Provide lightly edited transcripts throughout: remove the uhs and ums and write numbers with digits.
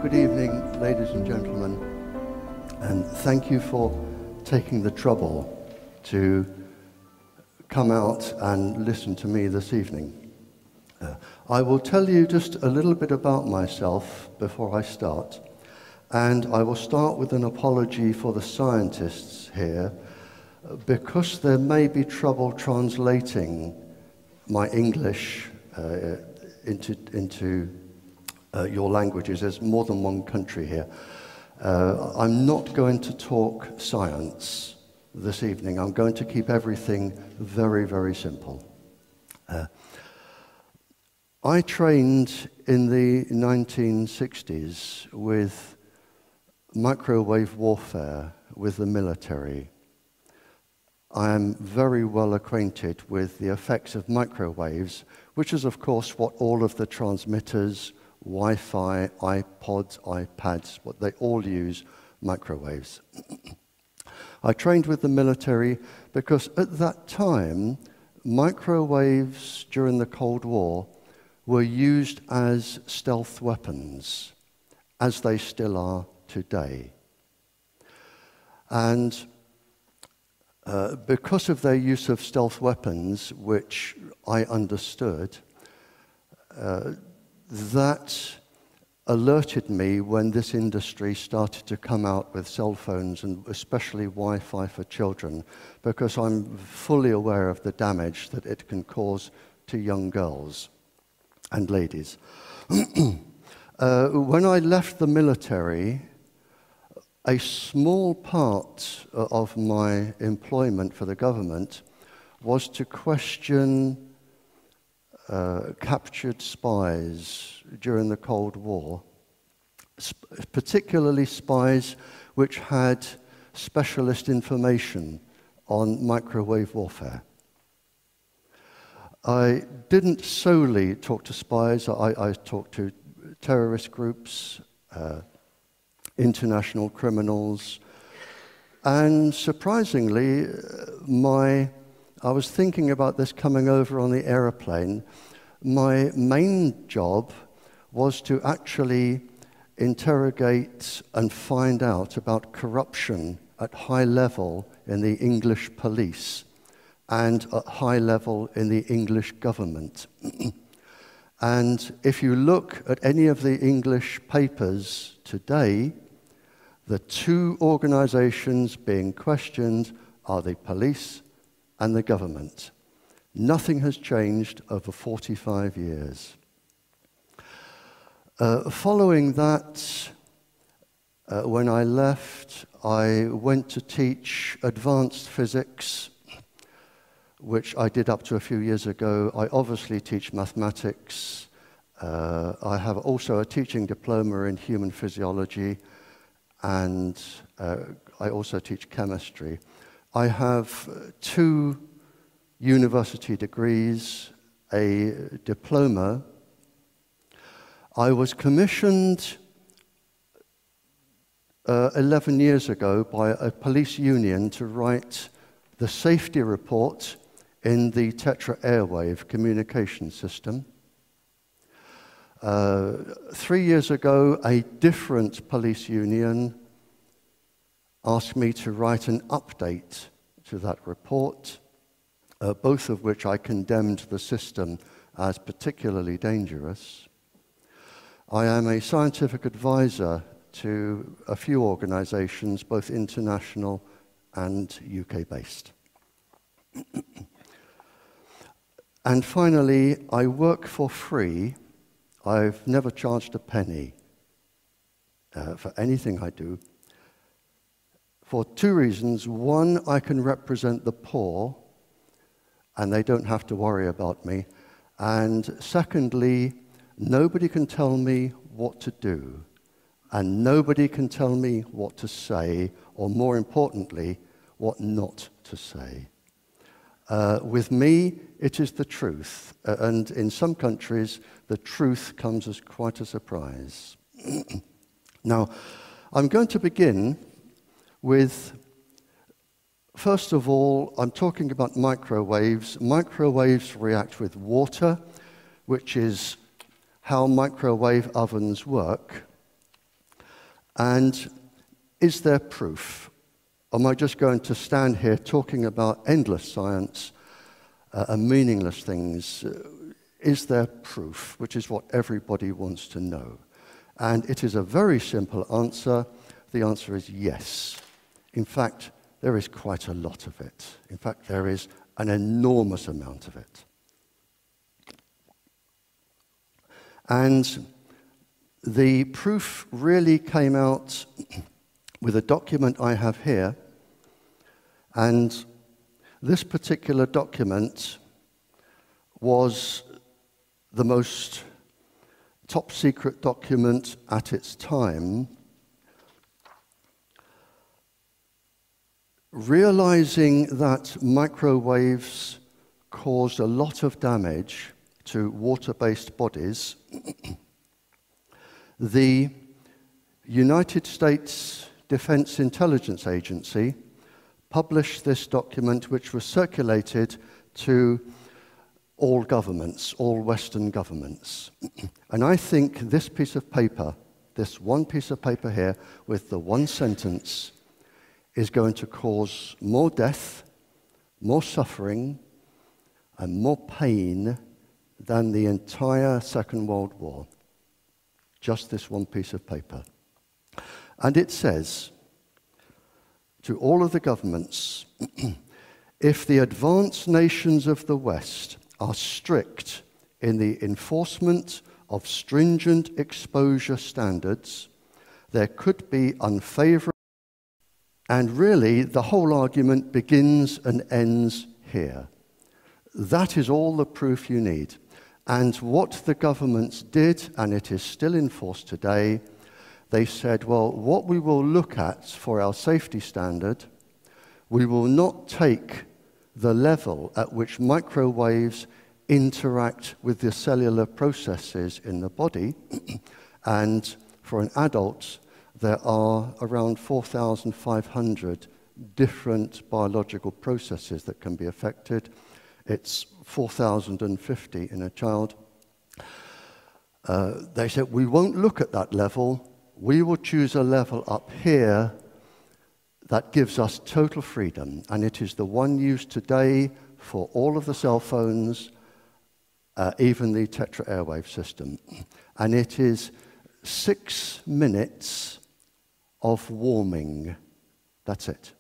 Good evening, ladies and gentlemen, and thank you for taking the trouble to come out and listen to me this evening. I will tell you just a little bit about myself before I start, and I will start with an apology for the scientists here, because there may be trouble translating my English into your languages. There's more than one country here. I'm not going to talk science this evening. I'm going to keep everything very, very simple. I trained in the 1960s with microwave warfare with the military. I am very well acquainted with the effects of microwaves, which is, of course, what all of the transmitters, Wi-Fi, iPods, iPads, what they all use, microwaves. I trained with the military because at that time, microwaves during the Cold War were used as stealth weapons, as they still are today. And because of their use of stealth weapons, which I understood, that alerted me when this industry started to come out with cell phones, and especially Wi-Fi for children, because I'm fully aware of the damage that it can cause to young girls and ladies. When I left the military, a small part of my employment for the government was to question captured spies during the Cold War, particularly spies which had specialist information on microwave warfare. I didn't solely talk to spies. I talked to terrorist groups, international criminals, and surprisingly, I was thinking about this coming over on the aeroplane. My main job was to actually interrogate and find out about corruption at high level in the English police and at high level in the English government. And if you look at any of the English papers today, the two organizations being questioned are the police and the government. Nothing has changed over 45 years. Following that, when I left, I went to teach advanced physics, which I did up to a few years ago. I obviously teach mathematics. I have also a teaching diploma in human physiology, and I also teach chemistry. I have 2 university degrees, a diploma. I was commissioned 11 years ago by a police union to write the safety report in the Tetra airwave communication system. 3 years ago, a different police union asked me to write an update to that report, both of which I condemned the system as particularly dangerous. I am a scientific advisor to a few organizations, both international and UK-based. And finally, I work for free. I've never charged a penny for anything I do, for 2 reasons. One, I can represent the poor, and they don't have to worry about me. And secondly, nobody can tell me what to do, and nobody can tell me what to say, or more importantly, what not to say. With me, it is the truth, and in some countries, the truth comes as quite a surprise. Now, I'm going to begin with, first of all, I'm talking about microwaves. Microwaves react with water, which is how microwave ovens work. And is there proof? Am I just going to stand here talking about endless science and meaningless things? Is there proof? Which is what everybody wants to know. And it is a very simple answer. The answer is yes. In fact, there is quite a lot of it. In fact, there is an enormous amount of it. And the proof really came out with a document I have here. And this particular document was the most top secret document at its time. Realizing that microwaves caused a lot of damage to water-based bodies, the United States Defense Intelligence Agency published this document, which was circulated to all governments, all Western governments. And I think this piece of paper, this one piece of paper here, with the one sentence, is going to cause more death, more suffering, and more pain than the entire Second World War. Just this one piece of paper. And it says to all of the governments, if the advanced nations of the West are strict in the enforcement of stringent exposure standards, there could be unfavorable. And really, the whole argument begins and ends here. That is all the proof you need. And what the governments did, and it is still in force today, they said, well, what we will look at for our safety standard, we will not take the level at which microwaves interact with the cellular processes in the body. And for an adult, there are around 4,500 different biological processes that can be affected. It's 4,050 in a child. They said, we won't look at that level. We will choose a level up here that gives us total freedom. And it is the one used today for all of the cell phones, even the Tetra airwave system. And it is 6 minutes of warming. That's it.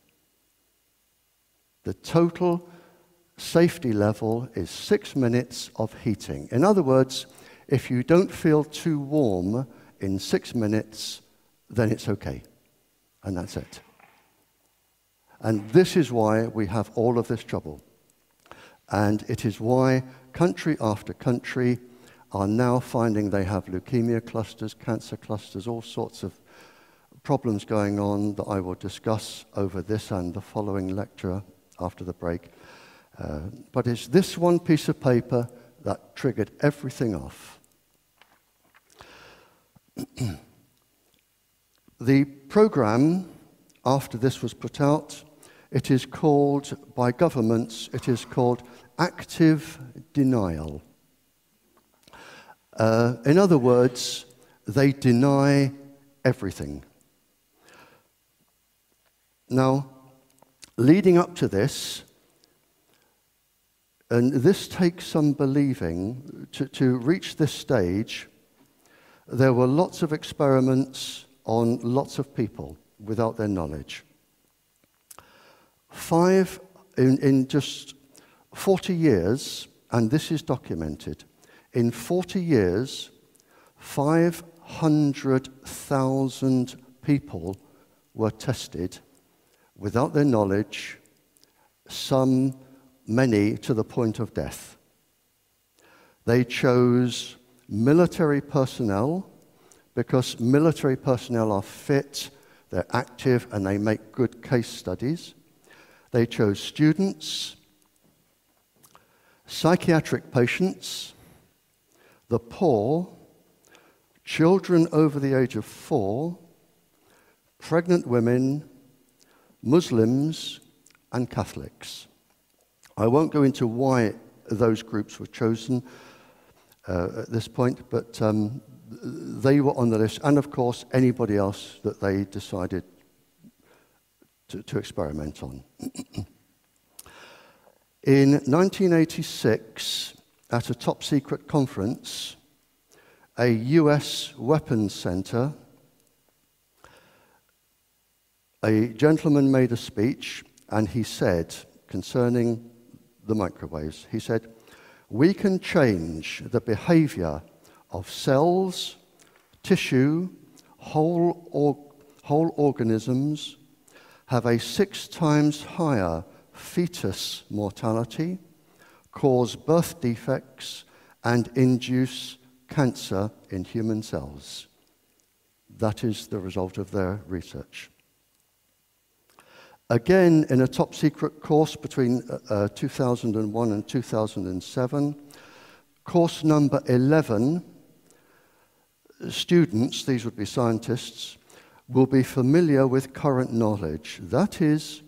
The total safety level is 6 minutes of heating. In other words, if you don't feel too warm in 6 minutes, then it's okay. And that's it. And this is why we have all of this trouble. And it is why country after country are now finding they have leukemia clusters, cancer clusters, all sorts of problems going on that I will discuss over this and the following lecture after the break. But it's this one piece of paper that triggered everything off. The program, after this was put out, it is called, by governments, it is called active denial. In other words, they deny everything. Now, leading up to this, and this takes some believing, to reach this stage, there were lots of experiments on lots of people without their knowledge. In just 40 years, and this is documented, in 40 years, 500,000 people were tested without their knowledge, many to the point of death. They chose military personnel because military personnel are fit, they're active, and they make good case studies. They chose students, psychiatric patients, the poor, children over the age of 4, pregnant women, Muslims, and Catholics. I won't go into why those groups were chosen at this point, but they were on the list, and of course anybody else that they decided to experiment on. In 1986, at a top-secret conference, a US weapons center, a gentleman made a speech, and he said, concerning the microwaves, he said, "We can change the behavior of cells, tissue, whole organisms, have a 6 times higher fetus mortality, cause birth defects, and induce cancer in human cells." That is the result of their research. Again, in a top-secret course between 2001 and 2007, course number 11, students, these would be scientists, will be familiar with current knowledge. That is,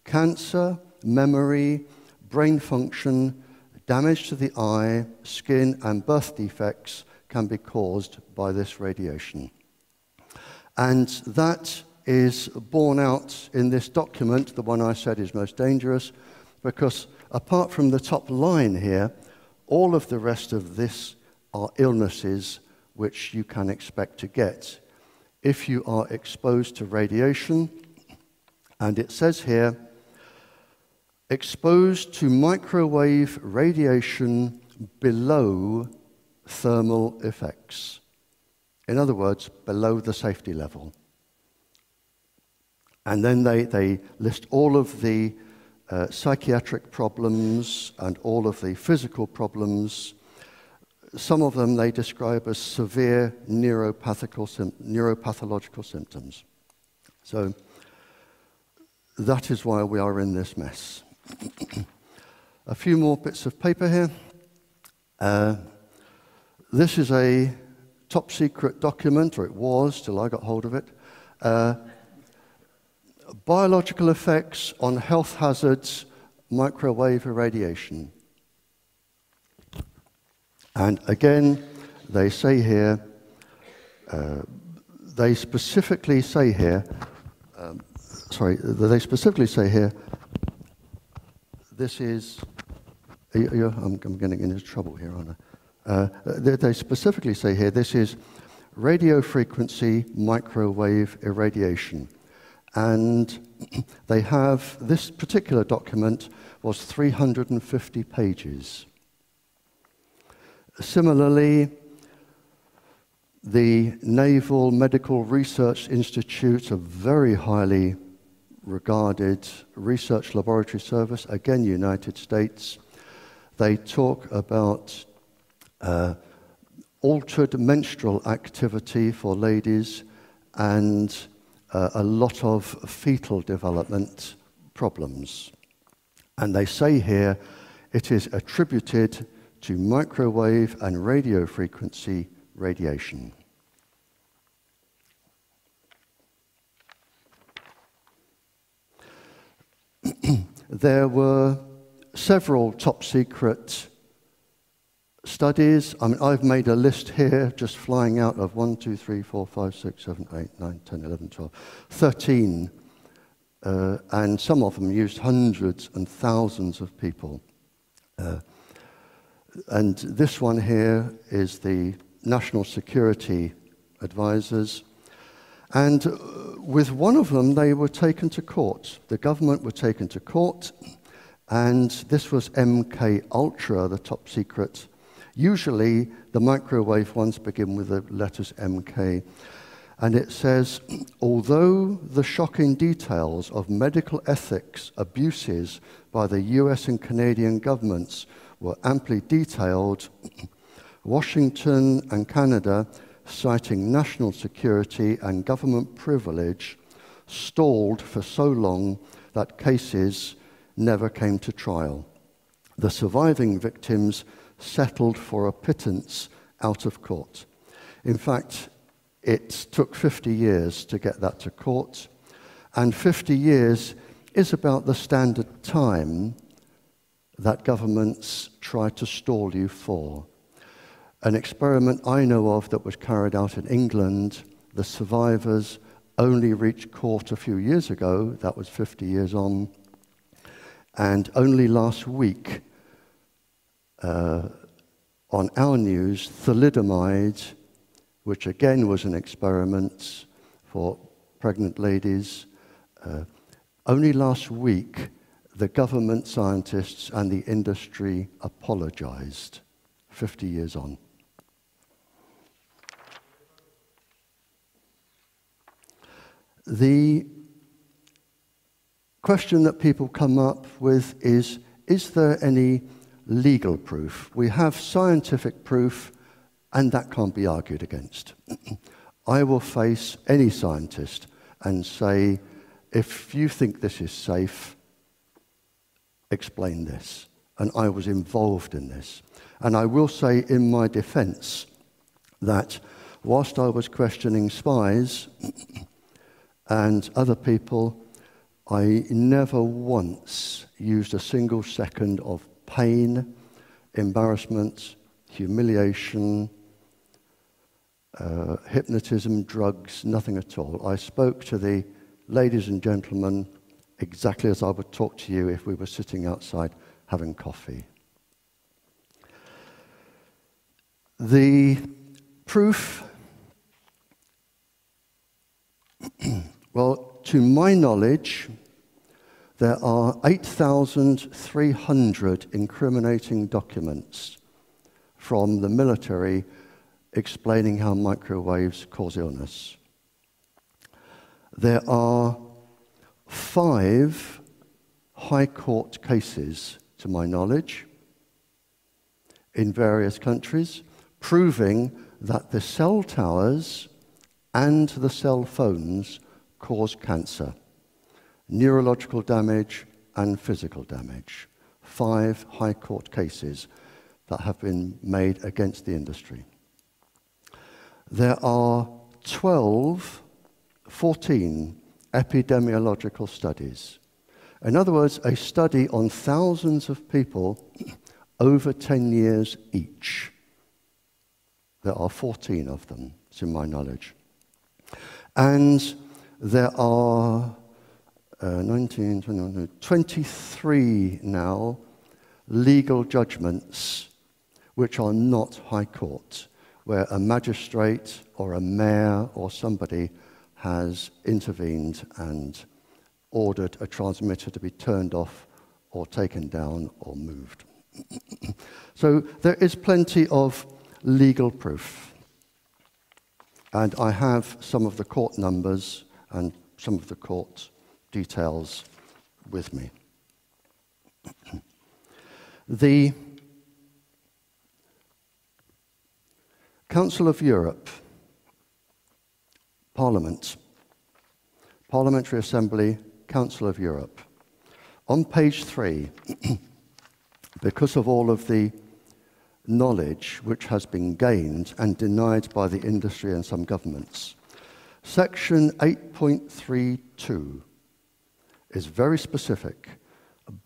cancer, memory, brain function, damage to the eye, skin, and birth defects can be caused by this radiation. And that is borne out in this document, the one I said is most dangerous, because apart from the top line here, all of the rest of this are illnesses which you can expect to get if you are exposed to radiation. And it says here, exposed to microwave radiation below thermal effects. In other words, below the safety level. And then they list all of the psychiatric problems and all of the physical problems. Some of them they describe as severe neuropathological symptoms. So that is why we are in this mess. A few more bits of paper here. This is a top secret document, or it was till I got hold of it. Biological effects on health hazards, microwave irradiation. And again, they say here, they specifically say here, this is, I'm getting into trouble here, aren't I? They specifically say here, this is radio frequency microwave irradiation. And they have, this particular document was 350 pages. Similarly, the Naval Medical Research Institute, a very highly regarded research laboratory service, again, United States, they talk about altered menstrual activity for ladies and a lot of fetal development problems. And they say here it is attributed to microwave and radio frequency radiation. There were several top secret studies. I mean, I've made a list here, just flying out of 1, 2, 3, 4, 5, 6, 7, 8, 9, 10, 11, 12, 13. And some of them used hundreds and thousands of people. And this one here is the National Security Advisors. And with one of them, they were taken to court. The government were taken to court, and this was MK Ultra, the top secret. Usually, the microwave ones begin with the letters MK. And it says, although the shocking details of medical ethics abuses by the US and Canadian governments were amply detailed, Washington and Canada, citing national security and government privilege, stalled for so long that cases never came to trial. The surviving victims settled for a pittance out of court. In fact, it took 50 years to get that to court, and 50 years is about the standard time that governments try to stall you for. An experiment I know of that was carried out in England, the survivors only reached court a few years ago, that was 50 years on, and only last week on our news, thalidomide, which again was an experiment for pregnant ladies, only last week the government scientists and the industry apologized, 50 years on. The question that people come up with is there any legal proof? We have scientific proof, and that can't be argued against. I will face any scientist and say, if you think this is safe, explain this. And I was involved in this. And I will say in my defense that whilst I was questioning spies and other people, I never once used a single second of pain, embarrassment, humiliation, hypnotism, drugs, nothing at all. I spoke to the ladies and gentlemen exactly as I would talk to you if we were sitting outside having coffee. The proof, well, to my knowledge, there are 8,300 incriminating documents from the military explaining how microwaves cause illness. There are 5 high court cases, to my knowledge, in various countries, proving that the cell towers and the cell phones cause cancer, neurological damage and physical damage. 5 high court cases that have been made against the industry. There are 14 epidemiological studies. In other words, a study on thousands of people over 10 years each. There are 14 of them, to my knowledge. And there are 23 now legal judgments which are not high court, where a magistrate or a mayor or somebody has intervened and ordered a transmitter to be turned off or taken down or moved. So there is plenty of legal proof. And I have some of the court numbers and some of the court details with me. The Council of Europe, Parliament, Parliamentary Assembly, Council of Europe. On page 3, because of all of the knowledge which has been gained and denied by the industry and some governments, Section 8.32 is very specific.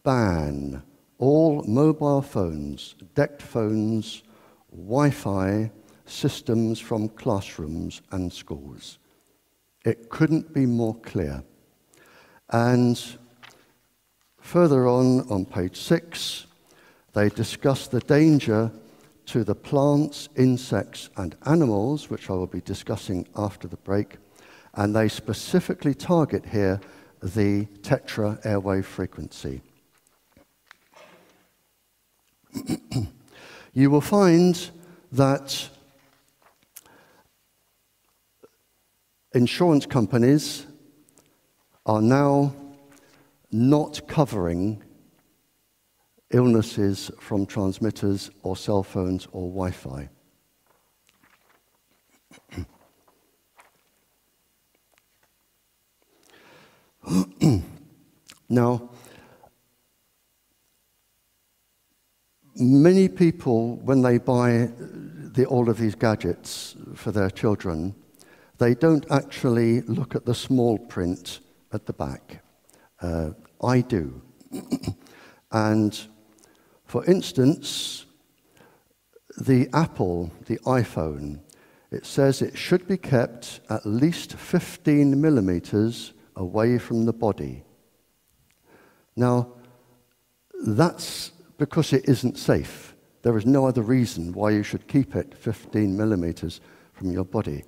Ban all mobile phones, DECT phones, Wi-Fi systems from classrooms and schools. It couldn't be more clear. And further on page 6, they discuss the danger to the plants, insects, and animals, which I will be discussing after the break, and they specifically target here the tetra airwave frequency. You will find that insurance companies are now not covering illnesses from transmitters or cell phones or Wi-Fi. Now, many people, when they buy all of these gadgets for their children, they don't actually look at the small print at the back. I do. And for instance, the Apple, the iPhone, it says it should be kept at least 15 millimeters away from the body. Now, that's because it isn't safe. There is no other reason why you should keep it 15 millimeters from your body.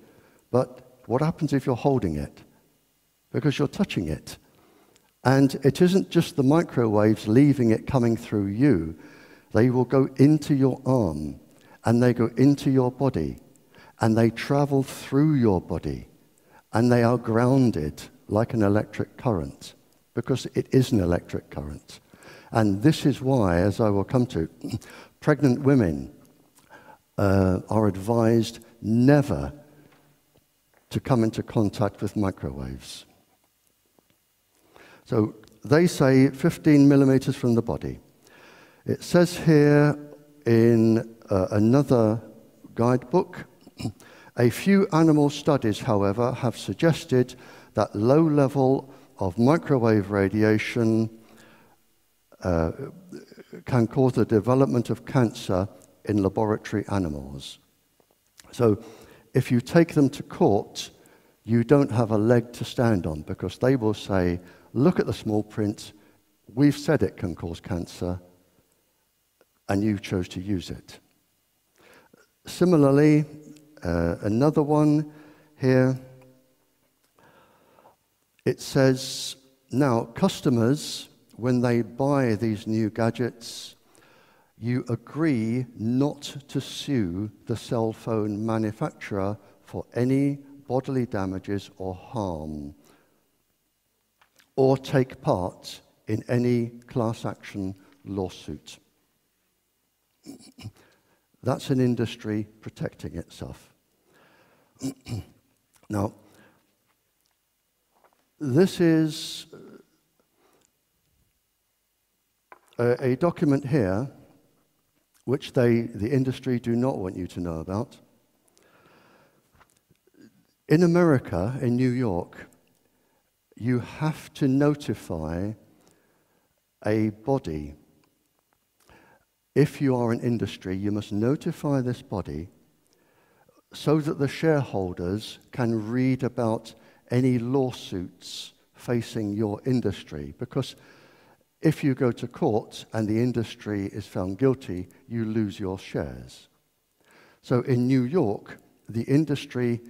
But what happens if you're holding it? Because you're touching it. And it isn't just the microwaves leaving it coming through you. They will go into your arm, and they go into your body, and they travel through your body, and they are grounded like an electric current, because it is an electric current. And this is why, as I will come to, pregnant women are advised never to come into contact with microwaves. So they say 15 millimeters from the body. It says here in another guidebook, a few animal studies, however, have suggested that low level of microwave radiation can cause the development of cancer in laboratory animals. So if you take them to court, you don't have a leg to stand on, because they will say, look at the small print, we've said it can cause cancer, and you chose to use it. Similarly, another one here, it says, now customers, when they buy these new gadgets, you agree not to sue the cell phone manufacturer for any bodily damages or harm, or take part in any class action lawsuit. That's an industry protecting itself. Now, this is a document here which the industry do not want you to know about. In America, in New York, you have to notify a body. If you are an industry, you must notify this body so that the shareholders can read about any lawsuits facing your industry. Because if you go to court and the industry is found guilty, you lose your shares. So in New York, the industry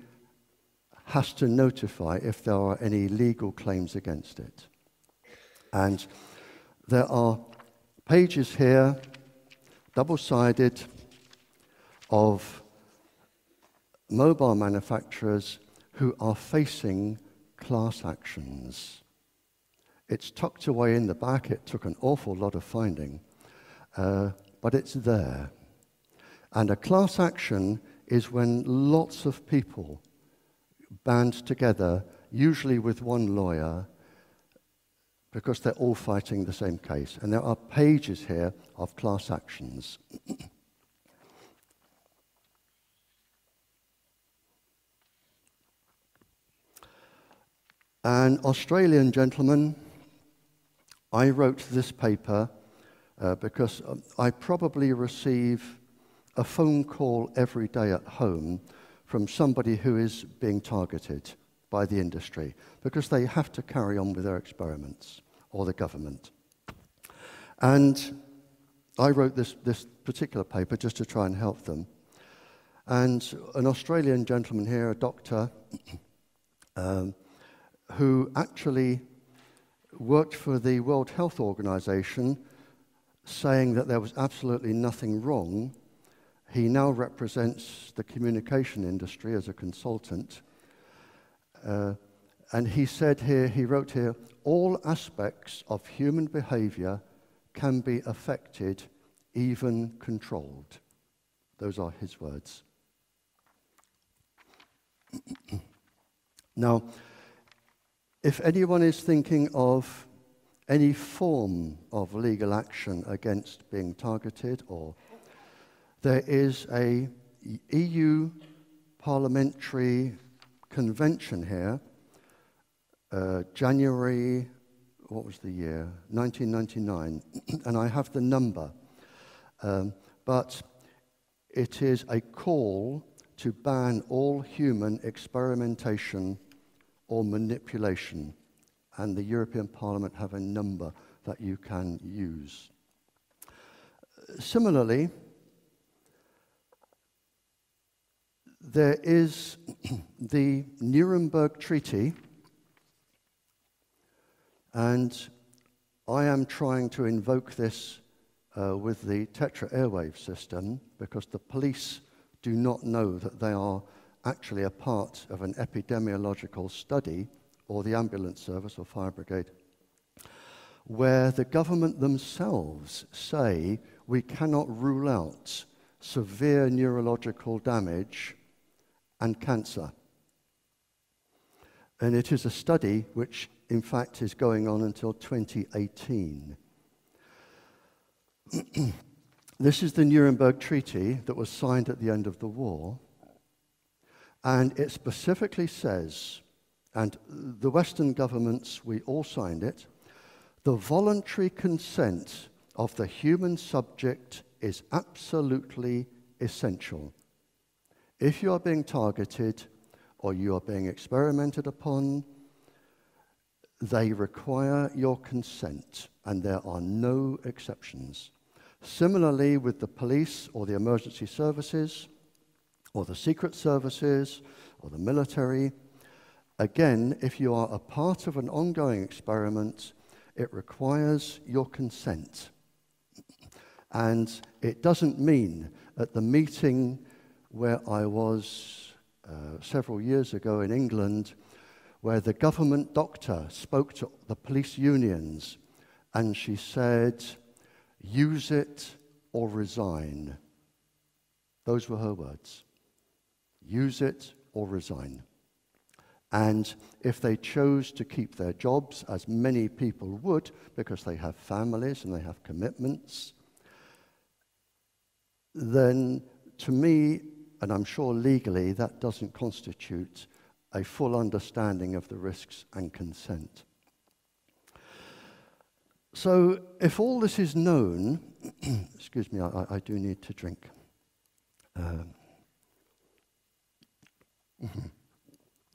has to notify if there are any legal claims against it. And there are pages here, double-sided, of mobile manufacturers who are facing class actions. It's tucked away in the back. It took an awful lot of finding, but it's there. And a class action is when lots of people band together, usually with one lawyer, because they're all fighting the same case. And there are pages here of class actions. An Australian gentleman, I wrote this paper because I probably receive a phone call every day at home from somebody who is being targeted by the industry because they have to carry on with their experiments, or the government. And I wrote this particular paper just to try and help them. And an Australian gentleman here, a doctor, who actually worked for the World Health Organization, saying that there was absolutely nothing wrong. He now represents the communication industry as a consultant. And he said here, he wrote here, all aspects of human behavior can be affected, even controlled. Those are his words. Now, if anyone is thinking of any form of legal action against being targeted, or there is a EU parliamentary convention here, January, what was the year? 1999, and I have the number. But it is a call to ban all human experimentation or manipulation. And the European Parliament have a number that you can use. Similarly, there is the Nuremberg Treaty, and I am trying to invoke this with the Tetra airwave system because the police do not know that they are actually a part of an epidemiological study, or the ambulance service or fire brigade, where the government themselves say we cannot rule out severe neurological damage and cancer. And it is a study which, in fact, is going on until 2018. This is the Nuremberg Treaty that was signed at the end of the war, and it specifically says, and the Western governments, we all signed it, the voluntary consent of the human subject is absolutely essential. If you are being targeted or you are being experimented upon, they require your consent, and there are no exceptions. Similarly, with the police or the emergency services or the secret services or the military, again, if you are a part of an ongoing experiment, it requires your consent. And it doesn't mean at the meeting where I was several years ago in England, where the government doctor spoke to the police unions, and she said, use it or resign. Those were her words. Use it or resign. And if they chose to keep their jobs, as many people would, because they have families and they have commitments, then to me, and I'm sure legally, that doesn't constitute a full understanding of the risks and consent. So if all this is known, excuse me, I do need to drink.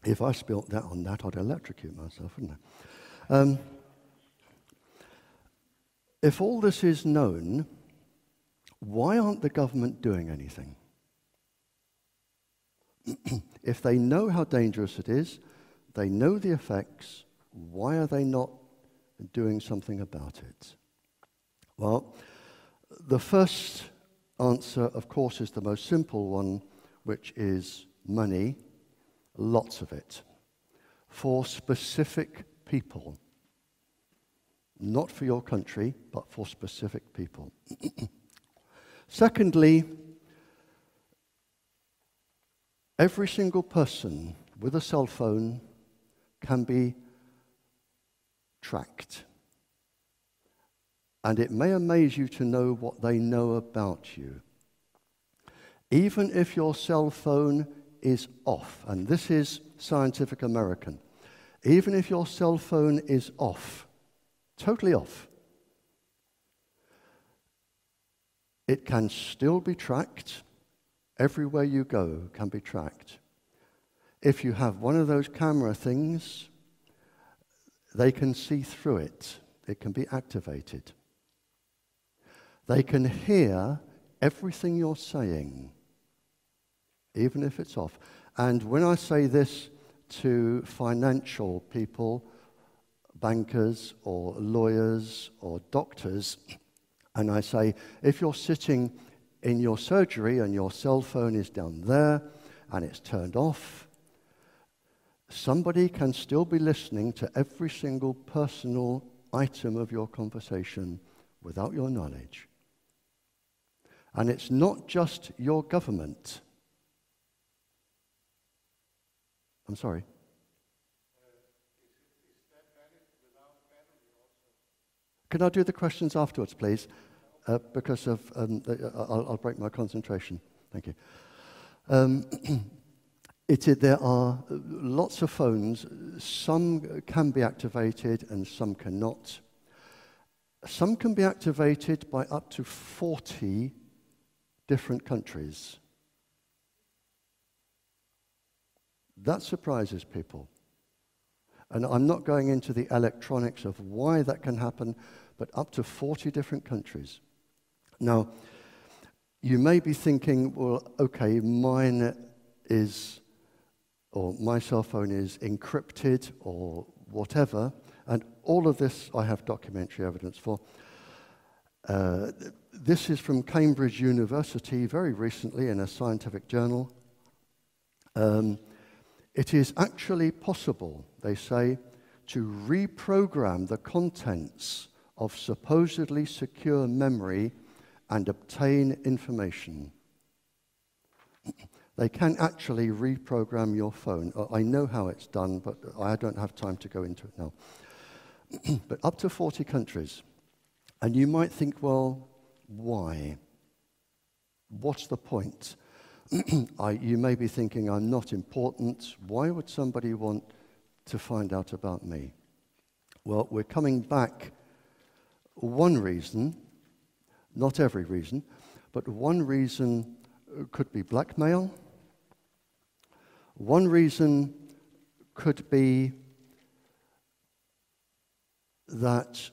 If I spilt that on that, I'd electrocute myself, wouldn't I? If all this is known, why aren't the government doing anything? If they know how dangerous it is, they know the effects, why are they not doing something about it? Well, the first answer, of course, is the most simple one, which is money, lots of it, for specific people. Not for your country, but for specific people. Secondly, every single person with a cell phone can be tracked. And it may amaze you to know what they know about you. Even if your cell phone is off, and this is Scientific American, even if your cell phone is off, totally off, it can still be tracked. Everywhere you go can be tracked. If you have one of those camera things, they can see through it. It can be activated. They can hear everything you're saying, even if it's off. And when I say this to financial people, bankers or lawyers or doctors, and I say, if you're sitting in your surgery and your cell phone is down there and it's turned off, somebody can still be listening to every single personal item of your conversation without your knowledge. And it's not just your government. I'm sorry. Is that valid without battery also? Can I do the questions afterwards, please? Because of I'll break my concentration. Thank you. There are lots of phones. Some can be activated and some cannot. Some can be activated by up to 40 different countries. That surprises people. And I'm not going into the electronics of why that can happen, but up to 40 different countries. Now, you may be thinking, well, okay, mine is, or my cell phone is encrypted or whatever, and all of this I have documentary evidence for. This is from Cambridge University very recently in a scientific journal. It is actually possible, they say, to reprogram the contents of supposedly secure memory and obtain information. They can actually reprogram your phone. I know how it's done, but I don't have time to go into it now. But up to 40 countries. And you might think, well, why? What's the point? You may be thinking, I'm not important. Why would somebody want to find out about me? Well, we're coming back. One reason, not every reason, but one reason could be blackmail. One reason could be that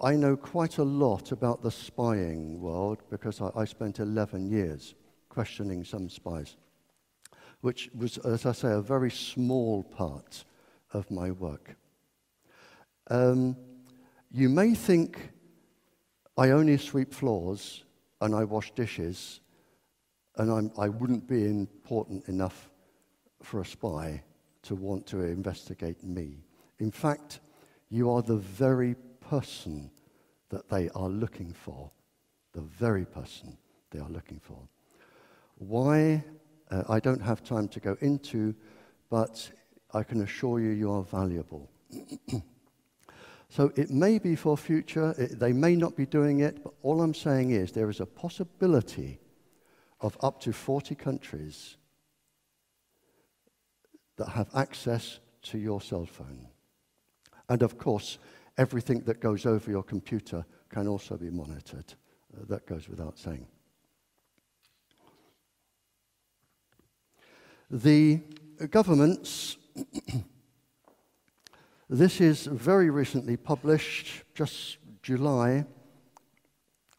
I know quite a lot about the spying world because I spent 11 years questioning some spies, which was, as I say, a very small part of my work. You may think I only sweep floors and I wash dishes and I wouldn't be important enough for a spy to want to investigate me. In fact, you are the very person that they are looking for. The very person they are looking for. Why? I don't have time to go into, but I can assure you, you are valuable. So it may be for future, they may not be doing it, but all I'm saying is there is a possibility of up to 40 countries that have access to your cell phone. And of course, everything that goes over your computer can also be monitored. That goes without saying. The governments, this is very recently published, just July,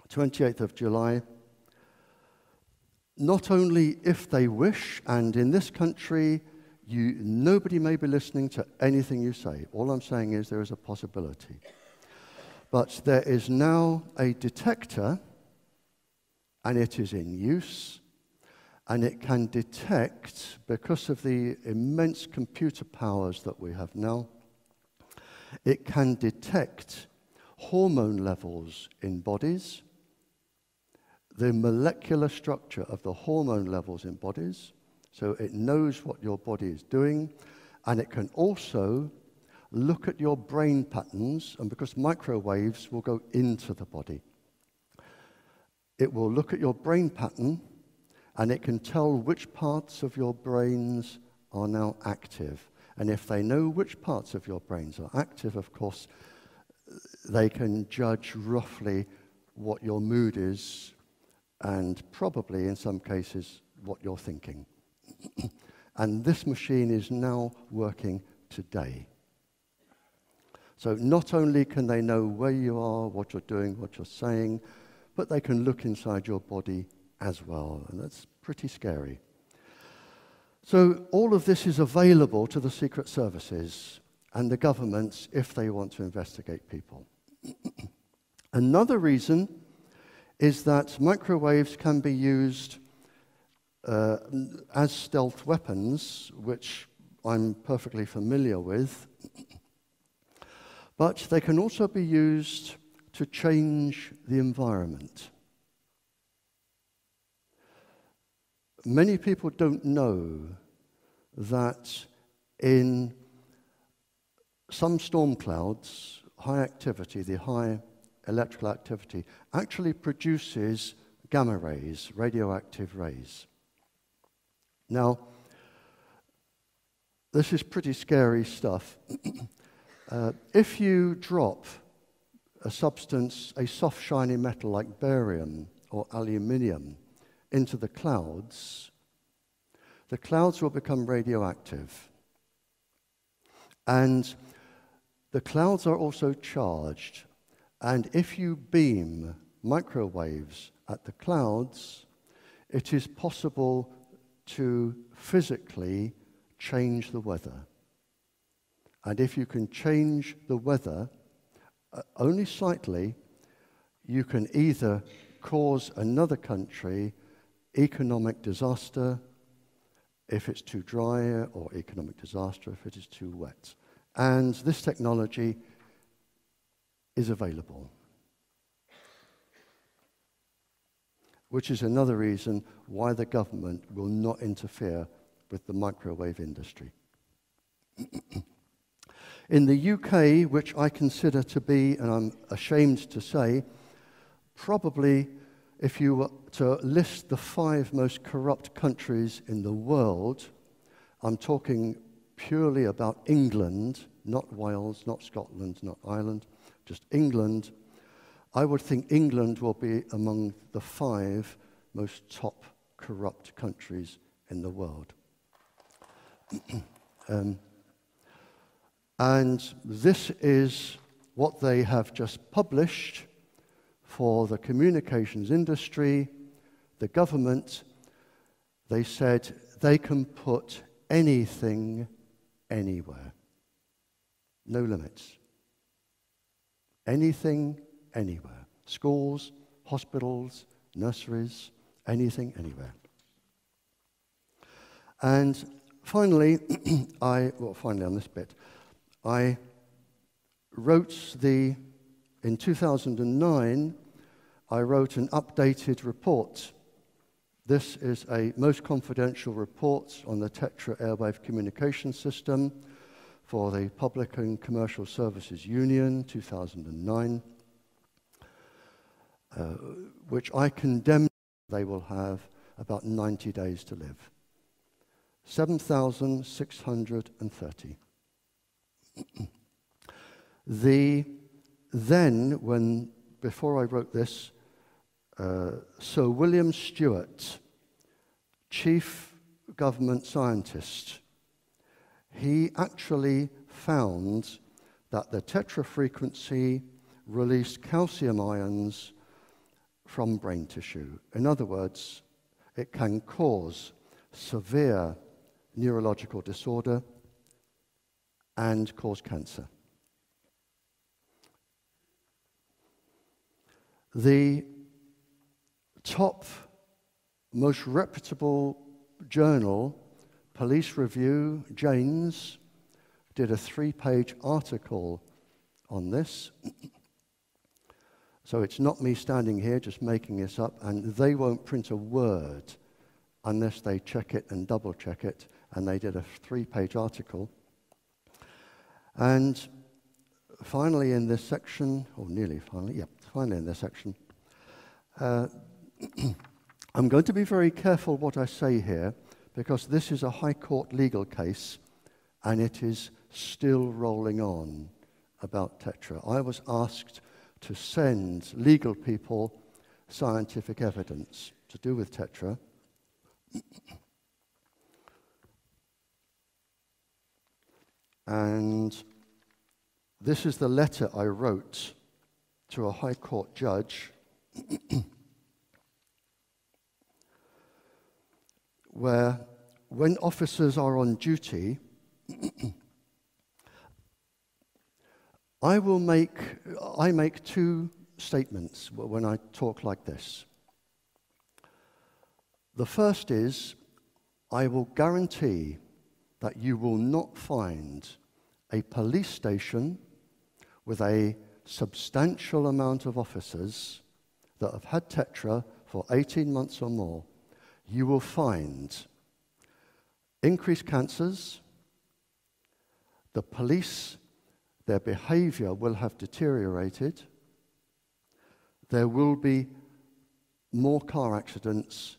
28th of July. Not only if they wish, and in this country, nobody may be listening to anything you say. All I'm saying is there is a possibility. But there is now a detector, and it is in use, and it can detect, because of the immense computer powers that we have now, it can detect hormone levels in bodies, the molecular structure of the hormone levels in bodies, so it knows what your body is doing, and it can also look at your brain patterns, and because microwaves will go into the body, it will look at your brain pattern, and it can tell which parts of your brains are now active. And if they know which parts of your brains are active, of course, they can judge roughly what your mood is, and probably, in some cases, what you're thinking. And this machine is now working today. So not only can they know where you are, what you're doing, what you're saying, but they can look inside your body as well, and that's pretty scary. So all of this is available to the secret services and the governments if they want to investigate people. Another reason is that microwaves can be used as stealth weapons, which I'm perfectly familiar with, but they can also be used to change the environment. Many people don't know that in some storm clouds, high activity, the high electrical activity, actually produces gamma rays, radioactive rays. Now, this is pretty scary stuff. If you drop a substance, a soft, shiny metal like barium, or aluminium into the clouds will become radioactive. And the clouds are also charged. And if you beam microwaves at the clouds, it is possible to physically change the weather. And if you can change the weather only slightly, you can either cause another country economic disaster if it's too dry, or economic disaster if it is too wet. And this technology is available, which is another reason why the government will not interfere with the microwave industry. In the UK, which I consider to be, and I'm ashamed to say, probably if you were to list the 5 most corrupt countries in the world, I'm talking purely about England, not Wales, not Scotland, not Ireland, just England. I would think England will be among the 5 most top corrupt countries in the world. And this is what they have just published for the communications industry, the government. They said they can put anything anywhere. No limits. Anything, anywhere. Schools, hospitals, nurseries, anything, anywhere. And finally, finally on this bit, I wrote in 2009, I wrote an updated report. This is a most confidential report on the Tetra airwave communication system for the Public and Commercial Services Union, 2009, which I condemn. They will have about 90 days to live. 7,630. Before I wrote this, Sir William Stewart, chief government scientist, he actually found that the Tetra frequency released calcium ions from brain tissue. In other words, it can cause severe neurological disorder and cause cancer. The top, most reputable journal, Police Review, Jane's, did a 3-page article on this. So it's not me standing here just making this up, and they won't print a word unless they check it and double check it, and they did a 3-page article. And finally in this section, or nearly finally, finally in this section, I'm going to be very careful what I say here, because this is a High Court legal case, and it is still rolling on about Tetra. I was asked to send legal people scientific evidence to do with Tetra. And this is the letter I wrote to a High Court judge where when officers are on duty, I make 2 statements when I talk like this. The first is, I will guarantee that you will not find a police station with a substantial amount of officers that have had Tetra for 18 months or more. You will find increased cancers. The police, their behavior will have deteriorated. There will be more car accidents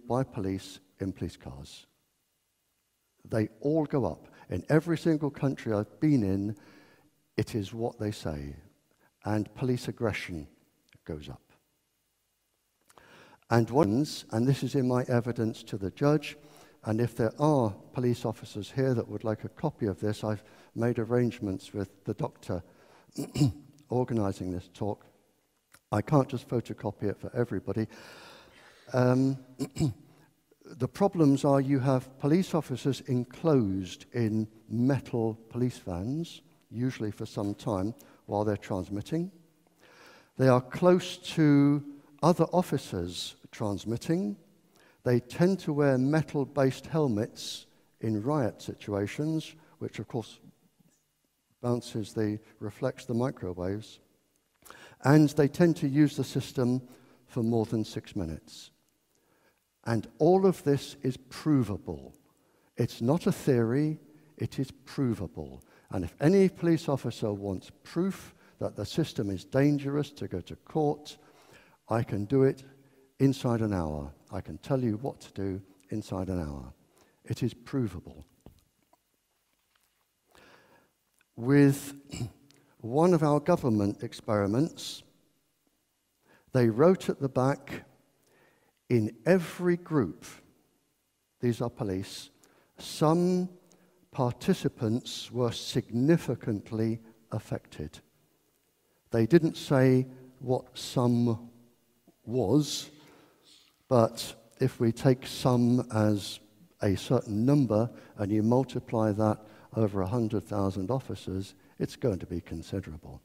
by police in police cars. They all go up. In every single country I've been in, it is what they say. And police aggression goes up. And this is in my evidence to the judge, and if there are police officers here that would like a copy of this, I've made arrangements with the doctor organizing this talk. I can't just photocopy it for everybody. The problems are you have police officers enclosed in metal police vans, usually for some time, while they're transmitting. They are close to other officers transmitting. They tend to wear metal-based helmets in riot situations, which of course reflects the microwaves. And they tend to use the system for more than 6 minutes. And all of this is provable. It's not a theory, it is provable. And if any police officer wants proof that the system is dangerous to go to court, I can do it inside an hour. I can tell you what to do inside an hour. It is provable. With one of our government experiments, they wrote at the back, in every group, these are police, some participants were significantly affected. They didn't say what some was, but if we take some as a certain number and you multiply that over 100,000 officers, it's going to be considerable.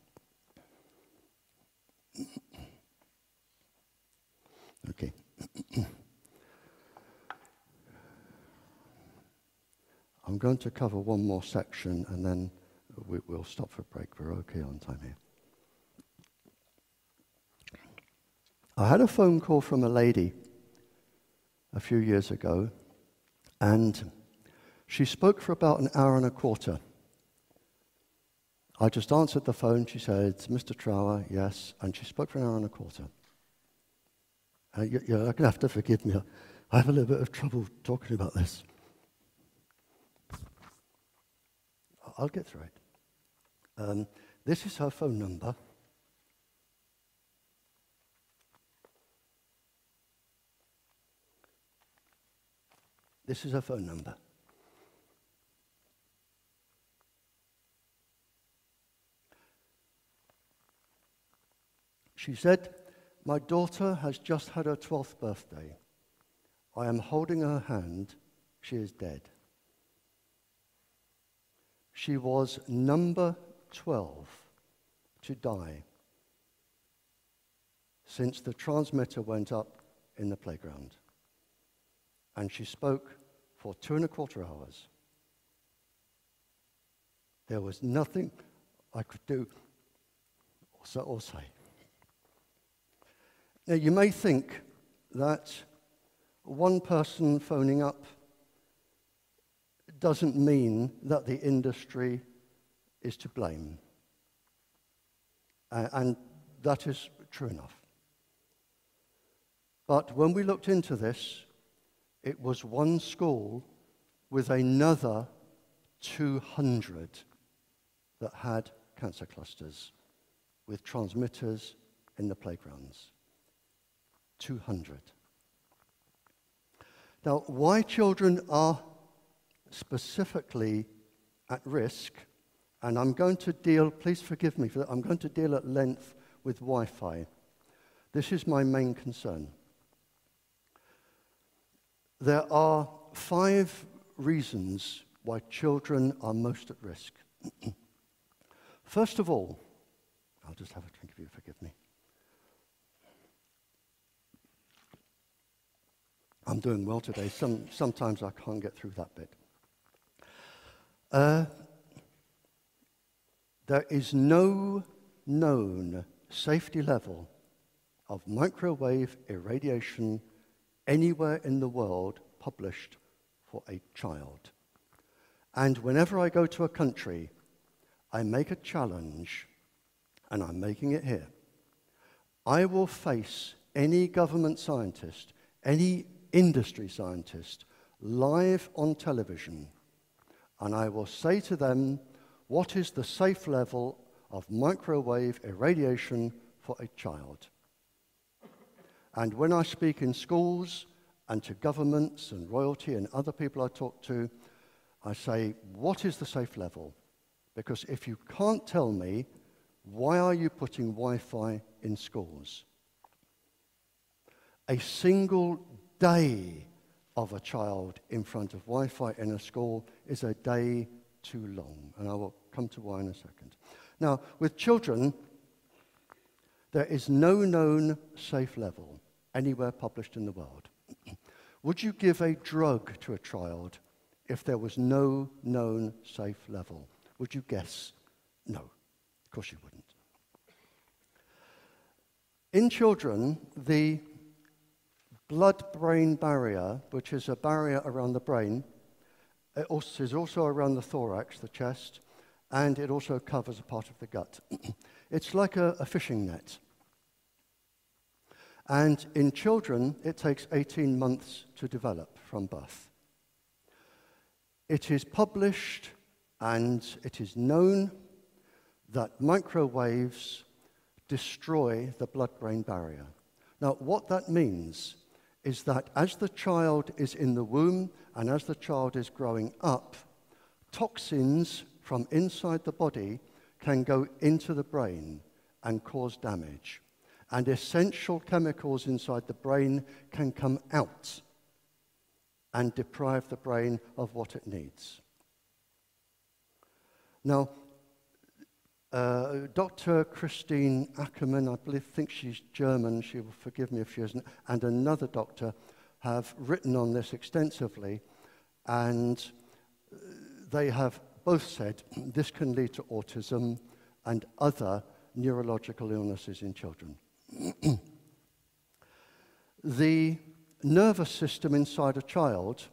Okay. I'm going to cover one more section and then we'll stop for a break. We're okay on time here. I had a phone call from a lady a few years ago, and she spoke for about an hour and a quarter. I just answered the phone. She said, "Mr. Trower, yes," and she spoke for an hour and a quarter. You're going to have to forgive me. I have a little bit of trouble talking about this. I'll get through it. This is her phone number. This is her phone number. She said, "My daughter has just had her 12th birthday. I am holding her hand. She is dead. She was number 12 to die since the transmitter went up in the playground. And she spoke for 2¼ hours. There was nothing I could do or say." Now, you may think that one person phoning up doesn't mean that the industry is to blame. And that is true enough. But when we looked into this, it was one school with another 200 that had cancer clusters with transmitters in the playgrounds. 200. Now, why children are specifically at risk, and I'm going to deal, please forgive me for that, I'm going to deal at length with Wi-Fi. This is my main concern. There are 5 reasons why children are most at risk. First of all, I'll just have a drink if you forgive me. I'm doing well today. Sometimes I can't get through that bit. There is no known safety level of microwave irradiation anywhere in the world published for a child. And whenever I go to a country, I make a challenge, and I'm making it here. I will face any government scientist, any industry scientist, live on television, and I will say to them, what is the safe level of microwave irradiation for a child? And when I speak in schools and to governments and royalty and other people I talk to, I say, what is the safe level? Because if you can't tell me, why are you putting Wi-Fi in schools? A single day of a child in front of Wi-Fi in a school is a day too long. And I will come to why in a second. Now, with children, there is no known safe level anywhere published in the world. Would you give a drug to a child if there was no known safe level? Would you guess? No, of course you wouldn't. In children, the blood-brain barrier, which is a barrier around the brain, is also around the thorax, the chest, and it also covers a part of the gut. It's like a fishing net. And in children, it takes 18 months to develop from birth. It is published and it is known that microwaves destroy the blood-brain barrier. Now, what that means is that as the child is in the womb and as the child is growing up, toxins from inside the body can go into the brain and cause damage. And essential chemicals inside the brain can come out and deprive the brain of what it needs. Now, Dr. Christine Ackermann, I think she's German, she will forgive me if she isn't, and another doctor have written on this extensively, and they have both said this can lead to autism and other neurological illnesses in children. The nervous system inside a child,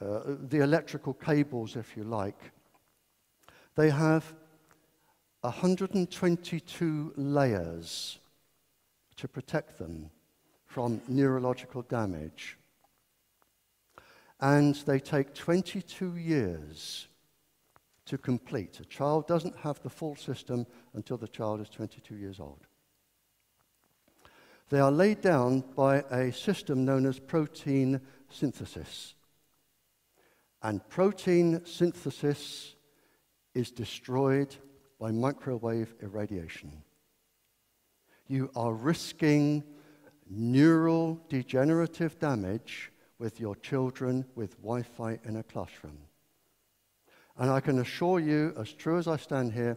the electrical cables, if you like, they have 122 layers to protect them from neurological damage. And they take 22 years to complete. A child doesn't have the full system until the child is 22 years old. They are laid down by a system known as protein synthesis. And protein synthesis is destroyed by microwave irradiation. You are risking neural degenerative damage with your children with Wi-Fi in a classroom. And I can assure you, as true as I stand here,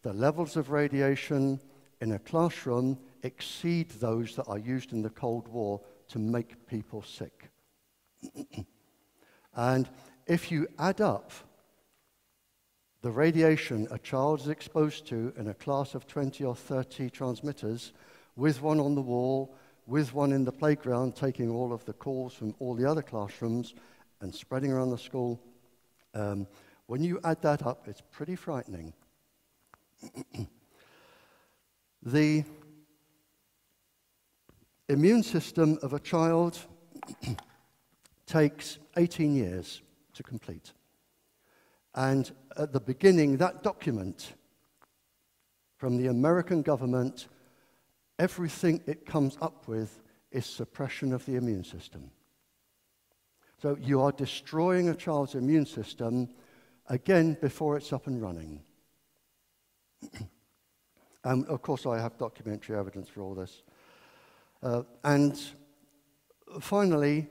the levels of radiation in a classroom exceed those that are used in the Cold War to make people sick. And if you add up the radiation a child is exposed to in a class of 20 or 30 transmitters, with one on the wall, with one in the playground, taking all of the calls from all the other classrooms and spreading around the school, when you add that up, it's pretty frightening. The immune system of a child takes 18 years to complete. And at the beginning, that document from the American government, everything it comes up with is suppression of the immune system. So you are destroying a child's immune system, again, before it's up and running. And of course, I have documentary evidence for all this. And finally,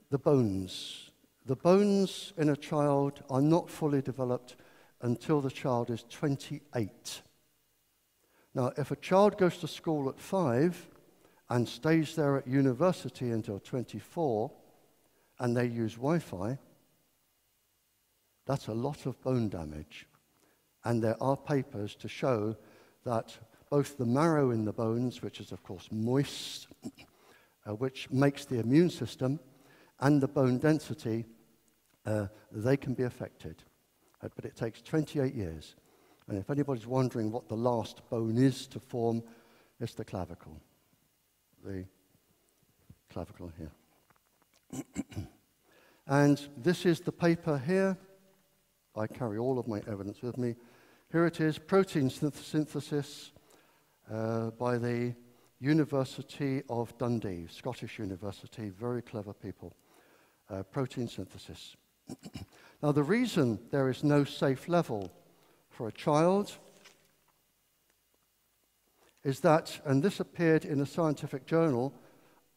the bones. The bones in a child are not fully developed until the child is 28. Now, if a child goes to school at 5 and stays there at university until 24, and they use Wi-Fi, that's a lot of bone damage. And there are papers to show that both the marrow in the bones, which is of course moist, which makes the immune system, and the bone density, they can be affected. But it takes 28 years. And if anybody's wondering what the last bone is to form, it's the clavicle. The clavicle here. And this is the paper here. I carry all of my evidence with me. Here it is, protein synthesis by the University of Dundee, Scottish University, very clever people, protein synthesis. Now, the reason there is no safe level for a child is that, and this appeared in a scientific journal,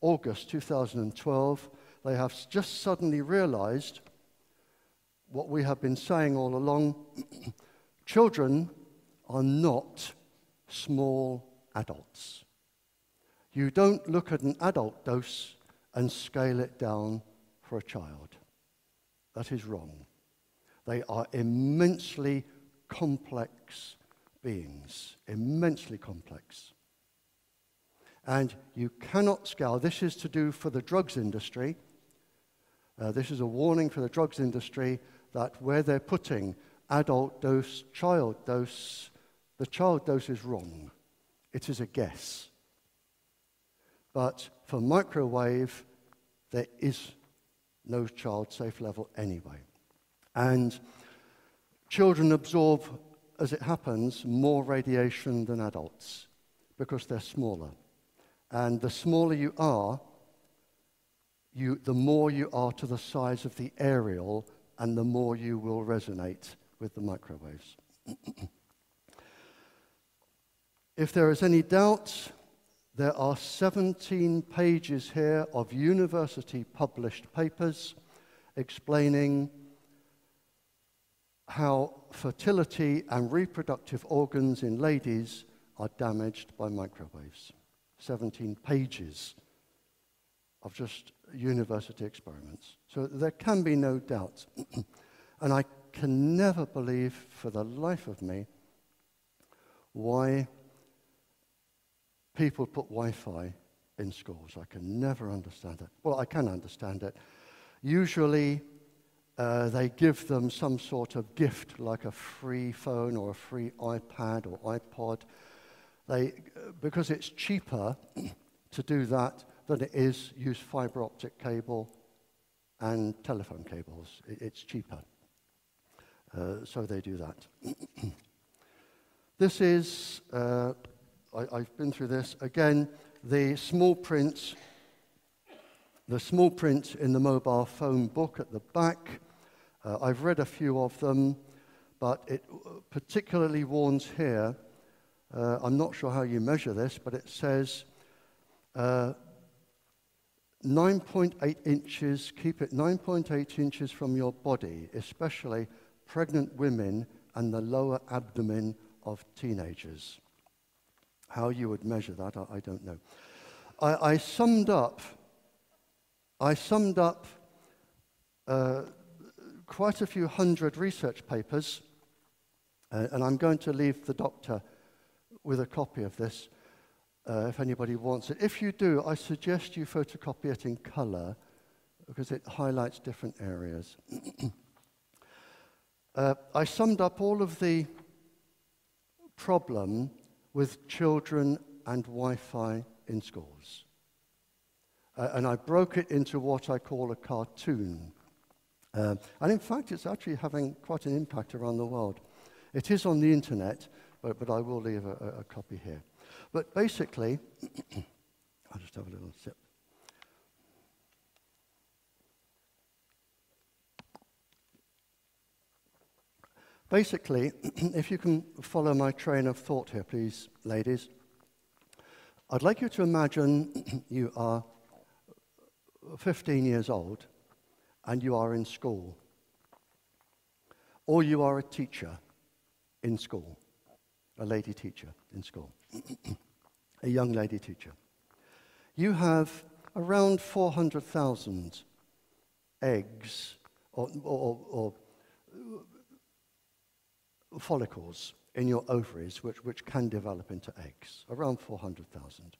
August 2012, they have just suddenly realized what we have been saying all along. Children are not small adults. You don't look at an adult dose and scale it down for a child. That is wrong. They are immensely complex beings, immensely complex. And you cannot scale. This is to do for the drugs industry. This is a warning for the drugs industry that where they're putting adult dose, child dose, the child dose is wrong. It is a guess. But for microwave, there is no child safe level anyway. And children absorb, as it happens, more radiation than adults because they're smaller. And the smaller you are, the more you are to the size of the aerial, and the more you will resonate with the microwaves. If there is any doubt, there are 17 pages here of university-published papers explaining how fertility and reproductive organs in ladies are damaged by microwaves. 17 pages of just university experiments. So there can be no doubt. And I can never believe for the life of me why people put Wi-Fi in schools. I can never understand it. Well, I can understand it. Usually they give them some sort of gift, like a free phone or a free iPad or iPod. Because it's cheaper to do that than it is use fiber optic cable and telephone cables. It's cheaper. So they do that. This is, I've been through this. Again, the small print in the mobile phone book at the back. I've read a few of them, but it particularly warns here. I'm not sure how you measure this, but it says 9.8 inches, keep it 9.8 inches from your body, especially pregnant women and the lower abdomen of teenagers. How you would measure that, I don't know. I summed up quite a few hundred research papers, and I'm going to leave the doctor with a copy of this if anybody wants it. If you do, I suggest you photocopy it in color because it highlights different areas. I summed up all of the problem with children and Wi-Fi in schools. And I broke it into what I call a cartoon. And in fact, it's actually having quite an impact around the world. It is on the internet, but I will leave a copy here. But basically, I'll just have a little sip. Basically, if you can follow my train of thought here, please, ladies, I'd like you to imagine you are 15 years old and you are in school, or you are a teacher in school, a lady teacher in school, a young lady teacher. You have around 400,000 eggs or follicles in your ovaries which can develop into eggs, around 400,000.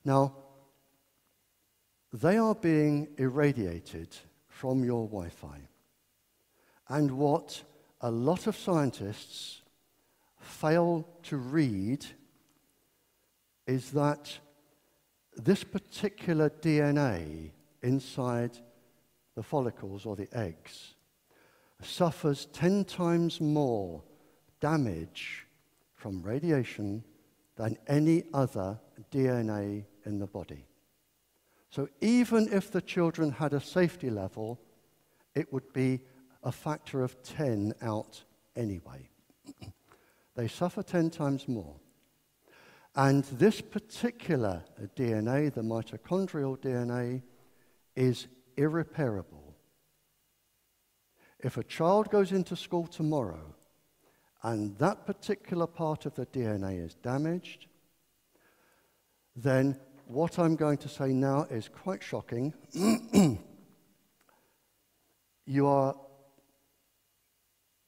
Now, they are being irradiated from your Wi-Fi. And what a lot of scientists fail to read is that this particular DNA inside the follicles or the eggs suffers 10 times more damage from radiation than any other DNA in the body. So even if the children had a safety level, it would be a factor of 10 out anyway. They suffer 10 times more. And this particular DNA, the mitochondrial DNA, is irreparable. If a child goes into school tomorrow and that particular part of the DNA is damaged, then what I'm going to say now is quite shocking. You are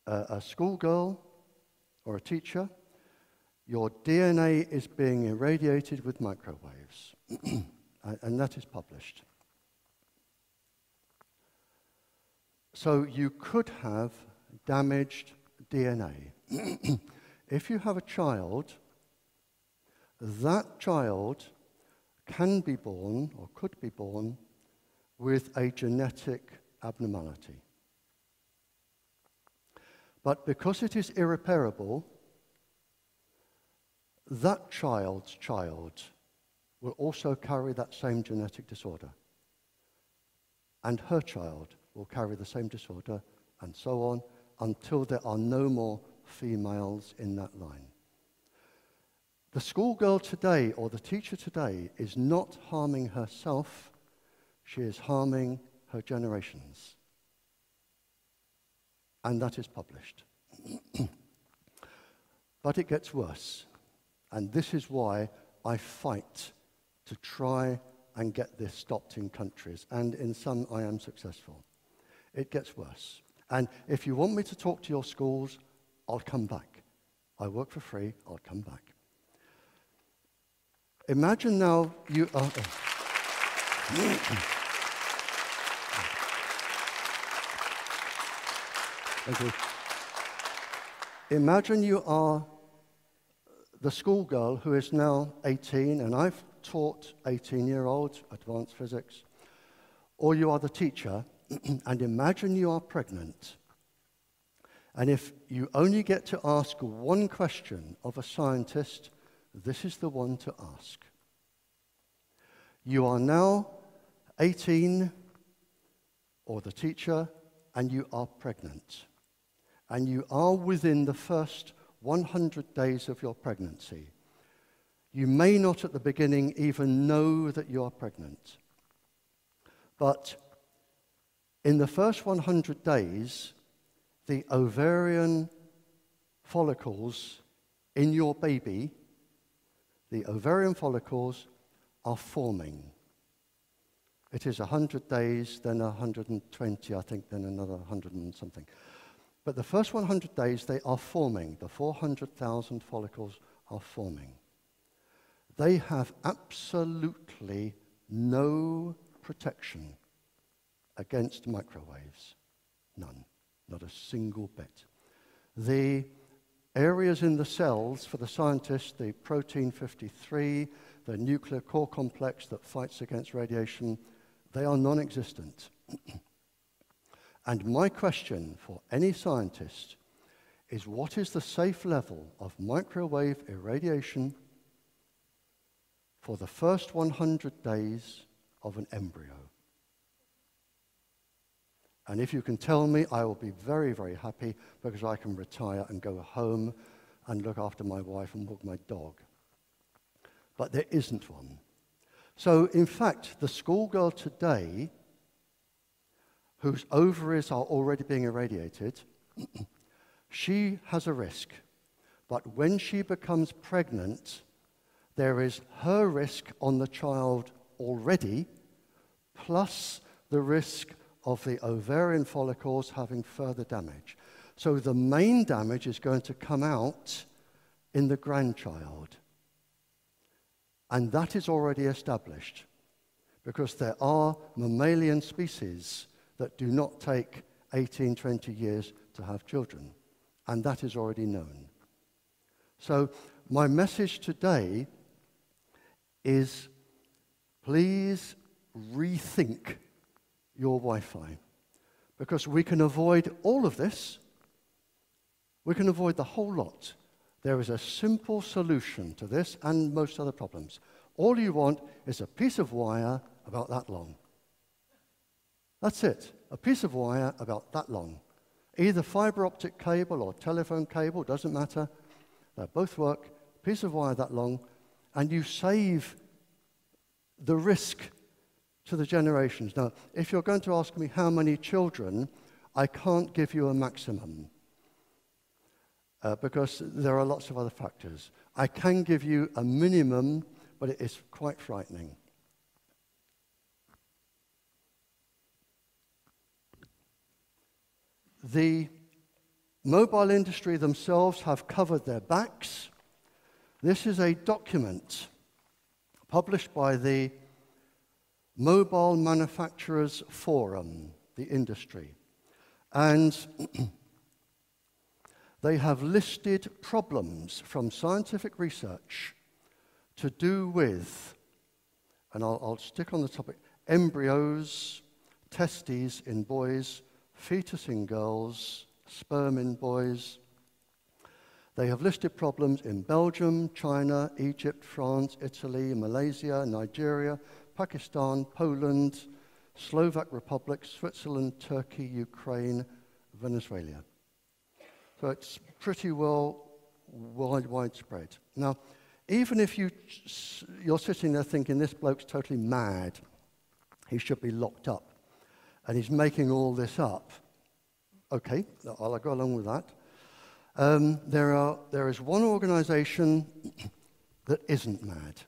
a schoolgirl or a teacher. Your DNA is being irradiated with microwaves, and that is published. So you could have damaged DNA. If you have a child, that child can be born or could be born with a genetic abnormality. But because it is irreparable, that child's child will also carry that same genetic disorder. And her child will carry the same disorder, and so on, until there are no more females in that line. The schoolgirl today, or the teacher today, is not harming herself, she is harming her generations. And that is published. But it gets worse. And this is why I fight to try and get this stopped in countries. And in some, I am successful. It gets worse. And if you want me to talk to your schools, I'll come back. I work for free, I'll come back. Imagine now you are... Thank you. Imagine you are the schoolgirl who is now 18, and I've taught 18-year-olds advanced physics, or you are the teacher, and imagine you are pregnant. And if you only get to ask one question of a scientist, this is the one to ask. You are now 18, or the teacher, and you are pregnant. And you are within the first 100 days of your pregnancy. You may not at the beginning even know that you are pregnant. But in the first 100 days, the ovarian follicles in your baby, the ovarian follicles are forming. It is 100 days, then 120, I think, then another 100 and something. But the first 100 days, they are forming. The 400,000 follicles are forming. They have absolutely no protection against microwaves. None. Not a single bit. The areas in the cells, for the scientists, the protein 53, the nuclear core complex that fights against radiation, they are non-existent. And my question for any scientist is, what is the safe level of microwave irradiation for the first 100 days of an embryo? And if you can tell me, I will be very, very happy, because I can retire and go home and look after my wife and walk my dog. But there isn't one. So, in fact, the schoolgirl today, whose ovaries are already being irradiated, she has a risk. But when she becomes pregnant, there is her risk on the child already, plus the risk of the ovarian follicles having further damage. So the main damage is going to come out in the grandchild. And that is already established, because there are mammalian species that do not take 18, 20 years to have children. And that is already known. So my message today is, please rethink your Wi-Fi. Because we can avoid all of this. We can avoid the whole lot. There is a simple solution to this and most other problems. All you want is a piece of wire about that long. That's it, a piece of wire about that long. Either fiber optic cable or telephone cable, doesn't matter. They both work, piece of wire that long, and you save the risk to the generations. Now, if you're going to ask me how many children, I can't give you a maximum because there are lots of other factors. I can give you a minimum, but it is quite frightening. The mobile industry themselves have covered their backs. This is a document published by the Mobile Manufacturers Forum, the industry. And they have listed problems from scientific research to do with, and I'll stick on the topic, embryos, testes in boys, fetus in girls, sperm in boys. They have listed problems in Belgium, China, Egypt, France, Italy, Malaysia, Nigeria, Pakistan, Poland, Slovak Republic, Switzerland, Turkey, Ukraine, Venezuela. So it's pretty well widespread. Now, even if you're sitting there thinking this bloke's totally mad, he should be locked up, and he's making all this up. Okay, I'll go along with that. There is one organization that isn't mad,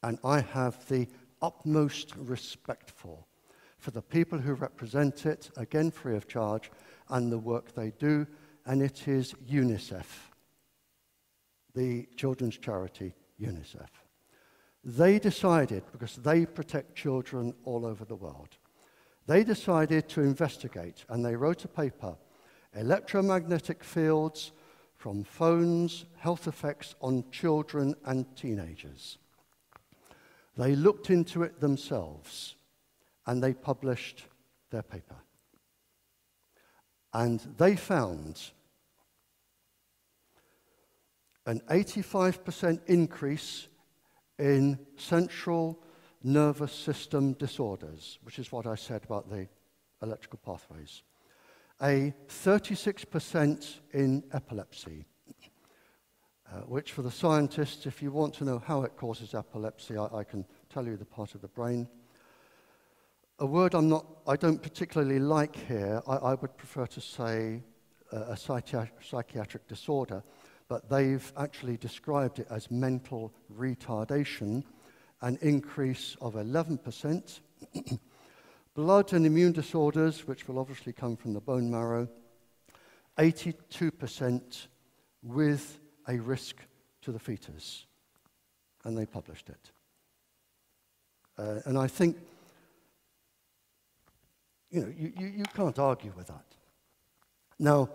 and I have the utmost respect for the people who represent it, again free of charge, and the work they do, and it is UNICEF, the children's charity UNICEF. They decided, because they protect children all over the world, they decided to investigate, and they wrote a paper, Electromagnetic Fields from Phones, Health Effects on Children and Teenagers. They looked into it themselves, and they published their paper. And they found an 85% increase in central nervous system disorders, which is what I said about the electrical pathways. A 36% in epilepsy, which for the scientists, if you want to know how it causes epilepsy, I can tell you the part of the brain. A word I don't particularly like here, I would prefer to say a psychiatric disorder, but they've actually described it as mental retardation, an increase of 11%. Blood and immune disorders, which will obviously come from the bone marrow, 82% with a risk to the fetus. And they published it. And I think, you can't argue with that. Now,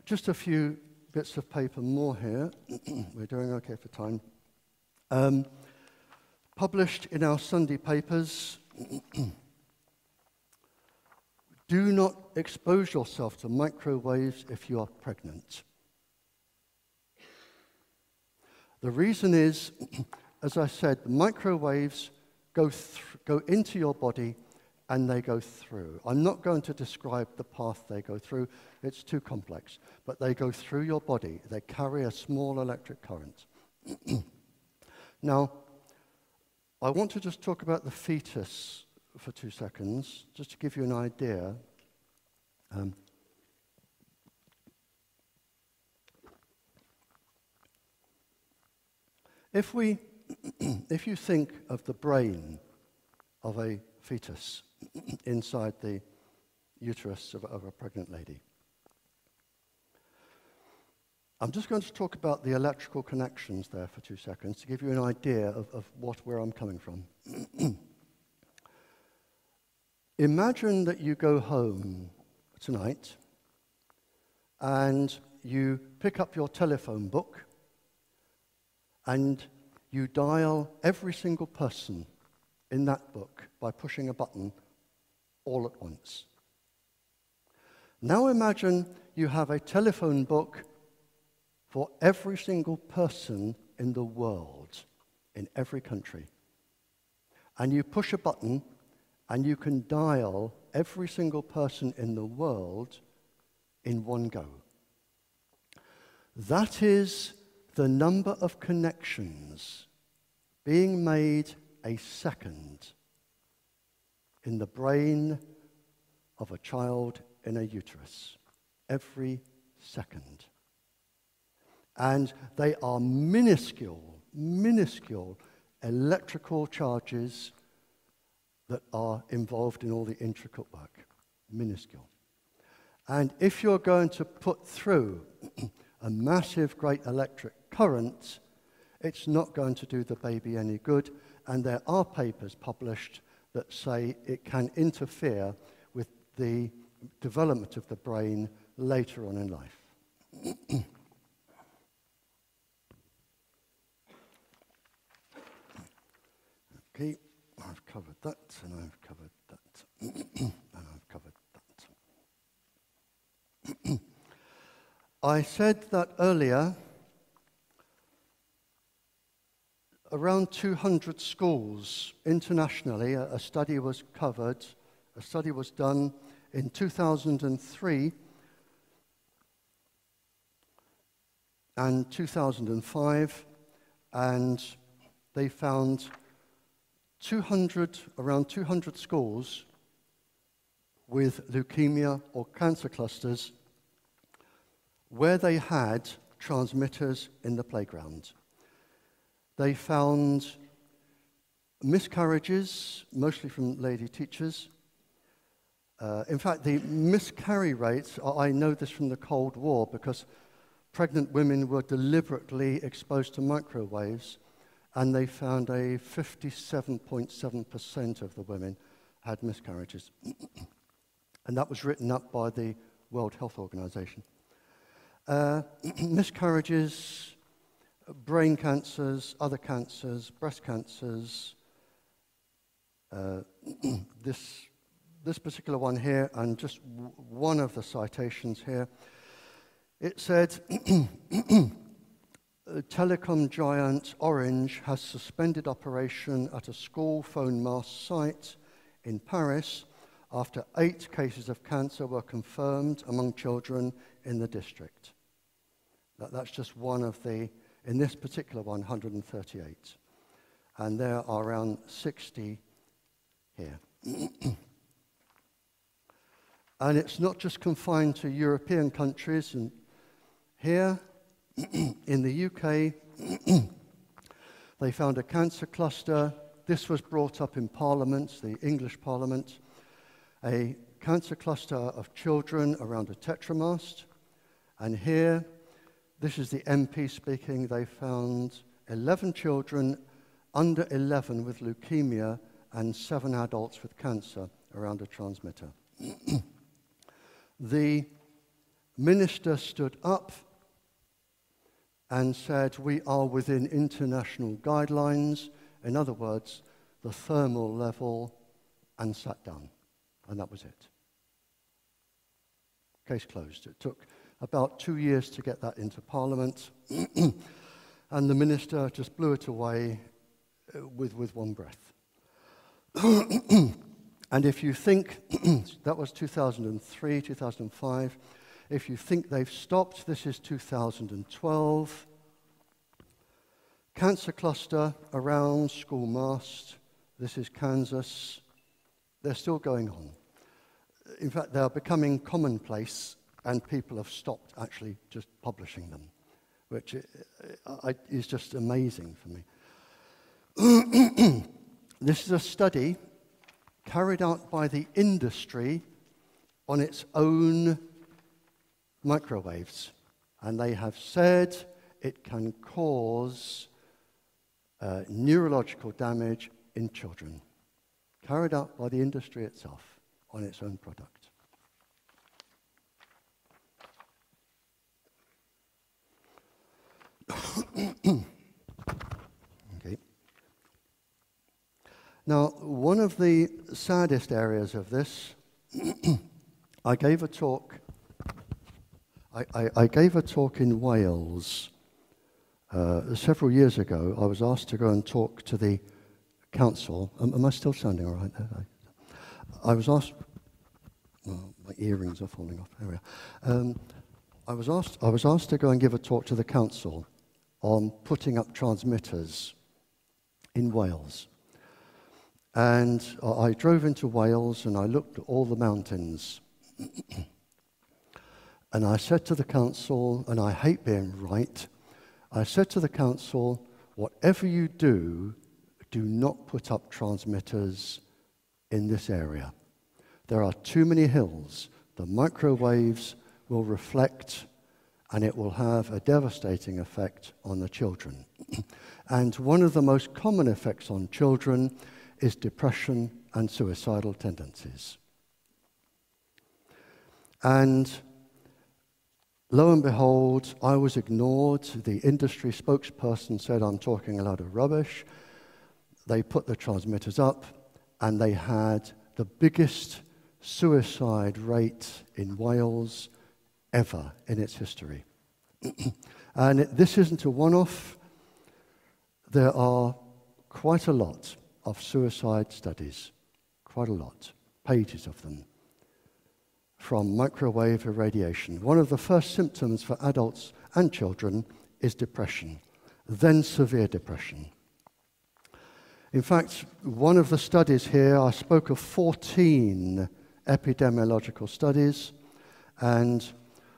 just a few bits of paper more here. We're doing okay for time. Published in our Sunday papers, do not expose yourself to microwaves if you are pregnant. The reason is, as I said, the microwaves go into your body and they go through. I'm not going to describe the path they go through. It's too complex. But they go through your body. They carry a small electric current. Now, I want to just talk about the fetus for 2 seconds, just to give you an idea. If you think of the brain of a fetus inside the uterus of a pregnant lady, I'm just going to talk about the electrical connections there for 2 seconds to give you an idea of where I'm coming from. Imagine that you go home tonight and you pick up your telephone book and you dial every single person in that book by pushing a button all at once. Now imagine you have a telephone book for every single person in the world, in every country. And you push a button and you can dial every single person in the world in one go. That is the number of connections being made a second in the brain of a child in a uterus. Every second. And they are minuscule electrical charges that are involved in all the intricate work. Minuscule. And if you're going to put through a massive, great electric current, it's not going to do the baby any good. And there are papers published that say it can interfere with the development of the brain later on in life. Okay, I've covered that, and I've covered that, and I've covered that. I said that earlier, around 200 schools internationally, a study was covered, a study was done in 2003 and 2005, and they found around 200 schools with leukemia or cancer clusters where they had transmitters in the playground. They found miscarriages, mostly from lady teachers. In fact, the miscarry rates, I know this from the Cold War because pregnant women were deliberately exposed to microwaves, and they found a 57.7% of the women had miscarriages. And that was written up by the World Health Organization. Miscarriages, brain cancers, other cancers, breast cancers, this particular one here, and just one of the citations here, it said, telecom giant Orange has suspended operation at a school phone mast site in Paris after 8 cases of cancer were confirmed among children in the district. That's just one of the, in this particular one, 138. And there are around 60 here. And it's not just confined to European countries. And here, in the UK, they found a cancer cluster. This was brought up in Parliament, the English Parliament, a cancer cluster of children around a tetramast. And here, this is the MP speaking, they found 11 children under 11 with leukemia and 7 adults with cancer around a transmitter. The minister stood up and said, we are within international guidelines, in other words, the thermal level, and sat down. And that was it. Case closed. It took about 2 years to get that into Parliament, and the minister just blew it away with one breath. And if you think, that was 2003, 2005, if you think they've stopped, this is 2012. Cancer cluster around school mast, this is Kansas. They're still going on. In fact, they're becoming commonplace, and people have stopped actually just publishing them, which is just amazing for me. This is a study carried out by the industry on its own microwaves, and they have said it can cause neurological damage in children, carried out by the industry itself on its own product. Okay. Now, one of the saddest areas of this, I gave a talk I gave a talk in Wales several years ago. I was asked to go and talk to the council. Am I still sounding all right there? I was asked. Well, my earrings are falling off. There we are. I was asked to go and give a talk to the council on putting up transmitters in Wales. And I drove into Wales and I looked at all the mountains. And I said to the council, and I hate being right, I said to the council, whatever you do, do not put up transmitters in this area. There are too many hills. The microwaves will reflect and it will have a devastating effect on the children. And one of the most common effects on children is depression and suicidal tendencies. And lo and behold, I was ignored. The industry spokesperson said I'm talking a lot of rubbish. They put the transmitters up and they had the biggest suicide rate in Wales ever in its history. And this isn't a one-off. There are quite a lot of suicide studies, quite a lot, pages of them, from microwave irradiation. One of the first symptoms for adults and children is depression, then severe depression. In fact, one of the studies here, I spoke of 14 epidemiological studies, and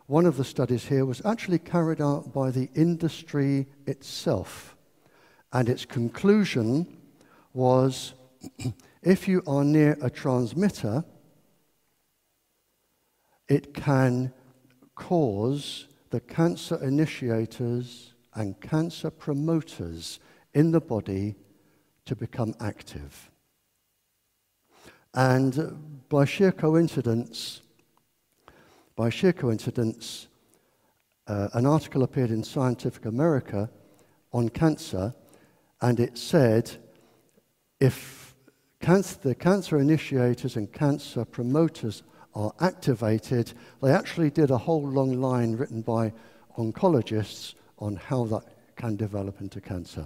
one of the studies here was actually carried out by the industry itself. And its conclusion was, if you are near a transmitter, it can cause the cancer initiators and cancer promoters in the body to become active. And by sheer coincidence, an article appeared in Scientific America on cancer, and it said if the cancer initiators and cancer promoters are activated, they actually did a whole long line written by oncologists on how that can develop into cancer.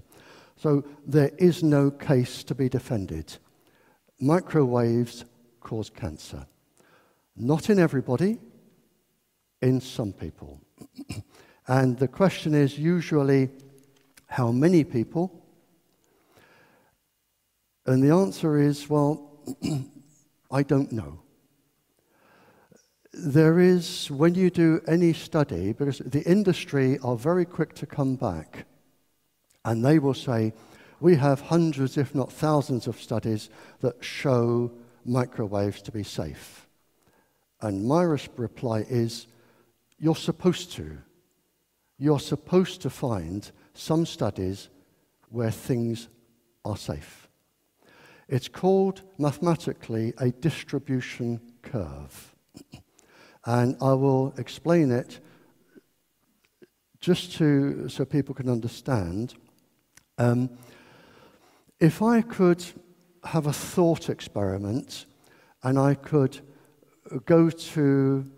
So there is no case to be defended. Microwaves cause cancer. Not in everybody, in some people. And the question is usually, how many people? And the answer is, well, I don't know. There is, when you do any study, because the industry are very quick to come back, and they will say, we have hundreds, if not thousands, of studies that show microwaves to be safe. And my reply is, you're supposed to. You're supposed to find some studies where things are safe. It's called, mathematically, a distribution curve. And I will explain it just so people can understand. If I could have a thought experiment and I could go to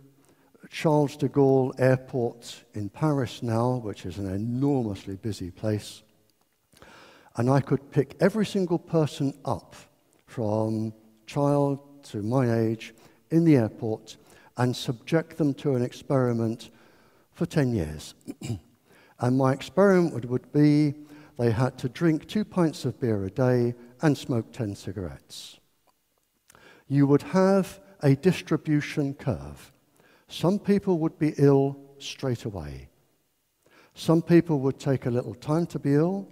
Charles de Gaulle Airport in Paris now, which is an enormously busy place, and I could pick every single person up from child to my age in the airport and subject them to an experiment for 10 years. And my experiment would be they had to drink 2 pints of beer a day and smoke 10 cigarettes. You would have a distribution curve. Some people would be ill straight away. Some people would take a little time to be ill.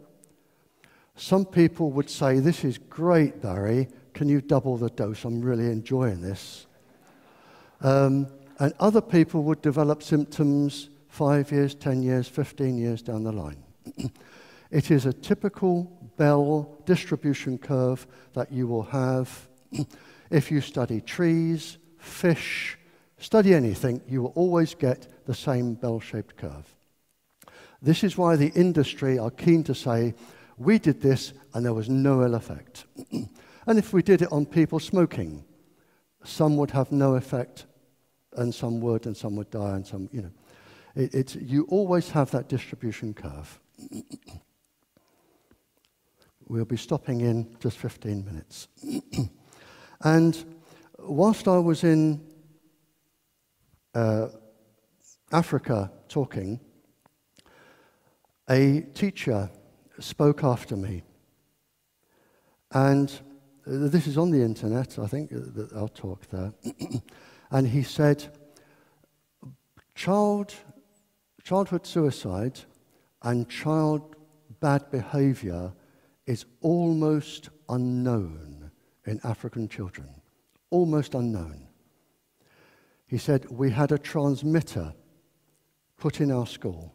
Some people would say, this is great, Barry. Can you double the dose? I'm really enjoying this. And other people would develop symptoms 5 years, 10 years, 15 years down the line. It is a typical Bell distribution curve that you will have. If you study trees, fish, study anything, you will always get the same bell-shaped curve. This is why the industry are keen to say, we did this and there was no ill effect. And if we did it on people smoking, some would have no effect and some would die and some, You always have that distribution curve. We'll be stopping in just 15 minutes. And whilst I was in Africa talking, a teacher spoke after me. And this is on the internet, I think, that I'll talk there. And he said, childhood suicide and child bad behavior is almost unknown in African children. Almost unknown. He said, we had a transmitter put in our school.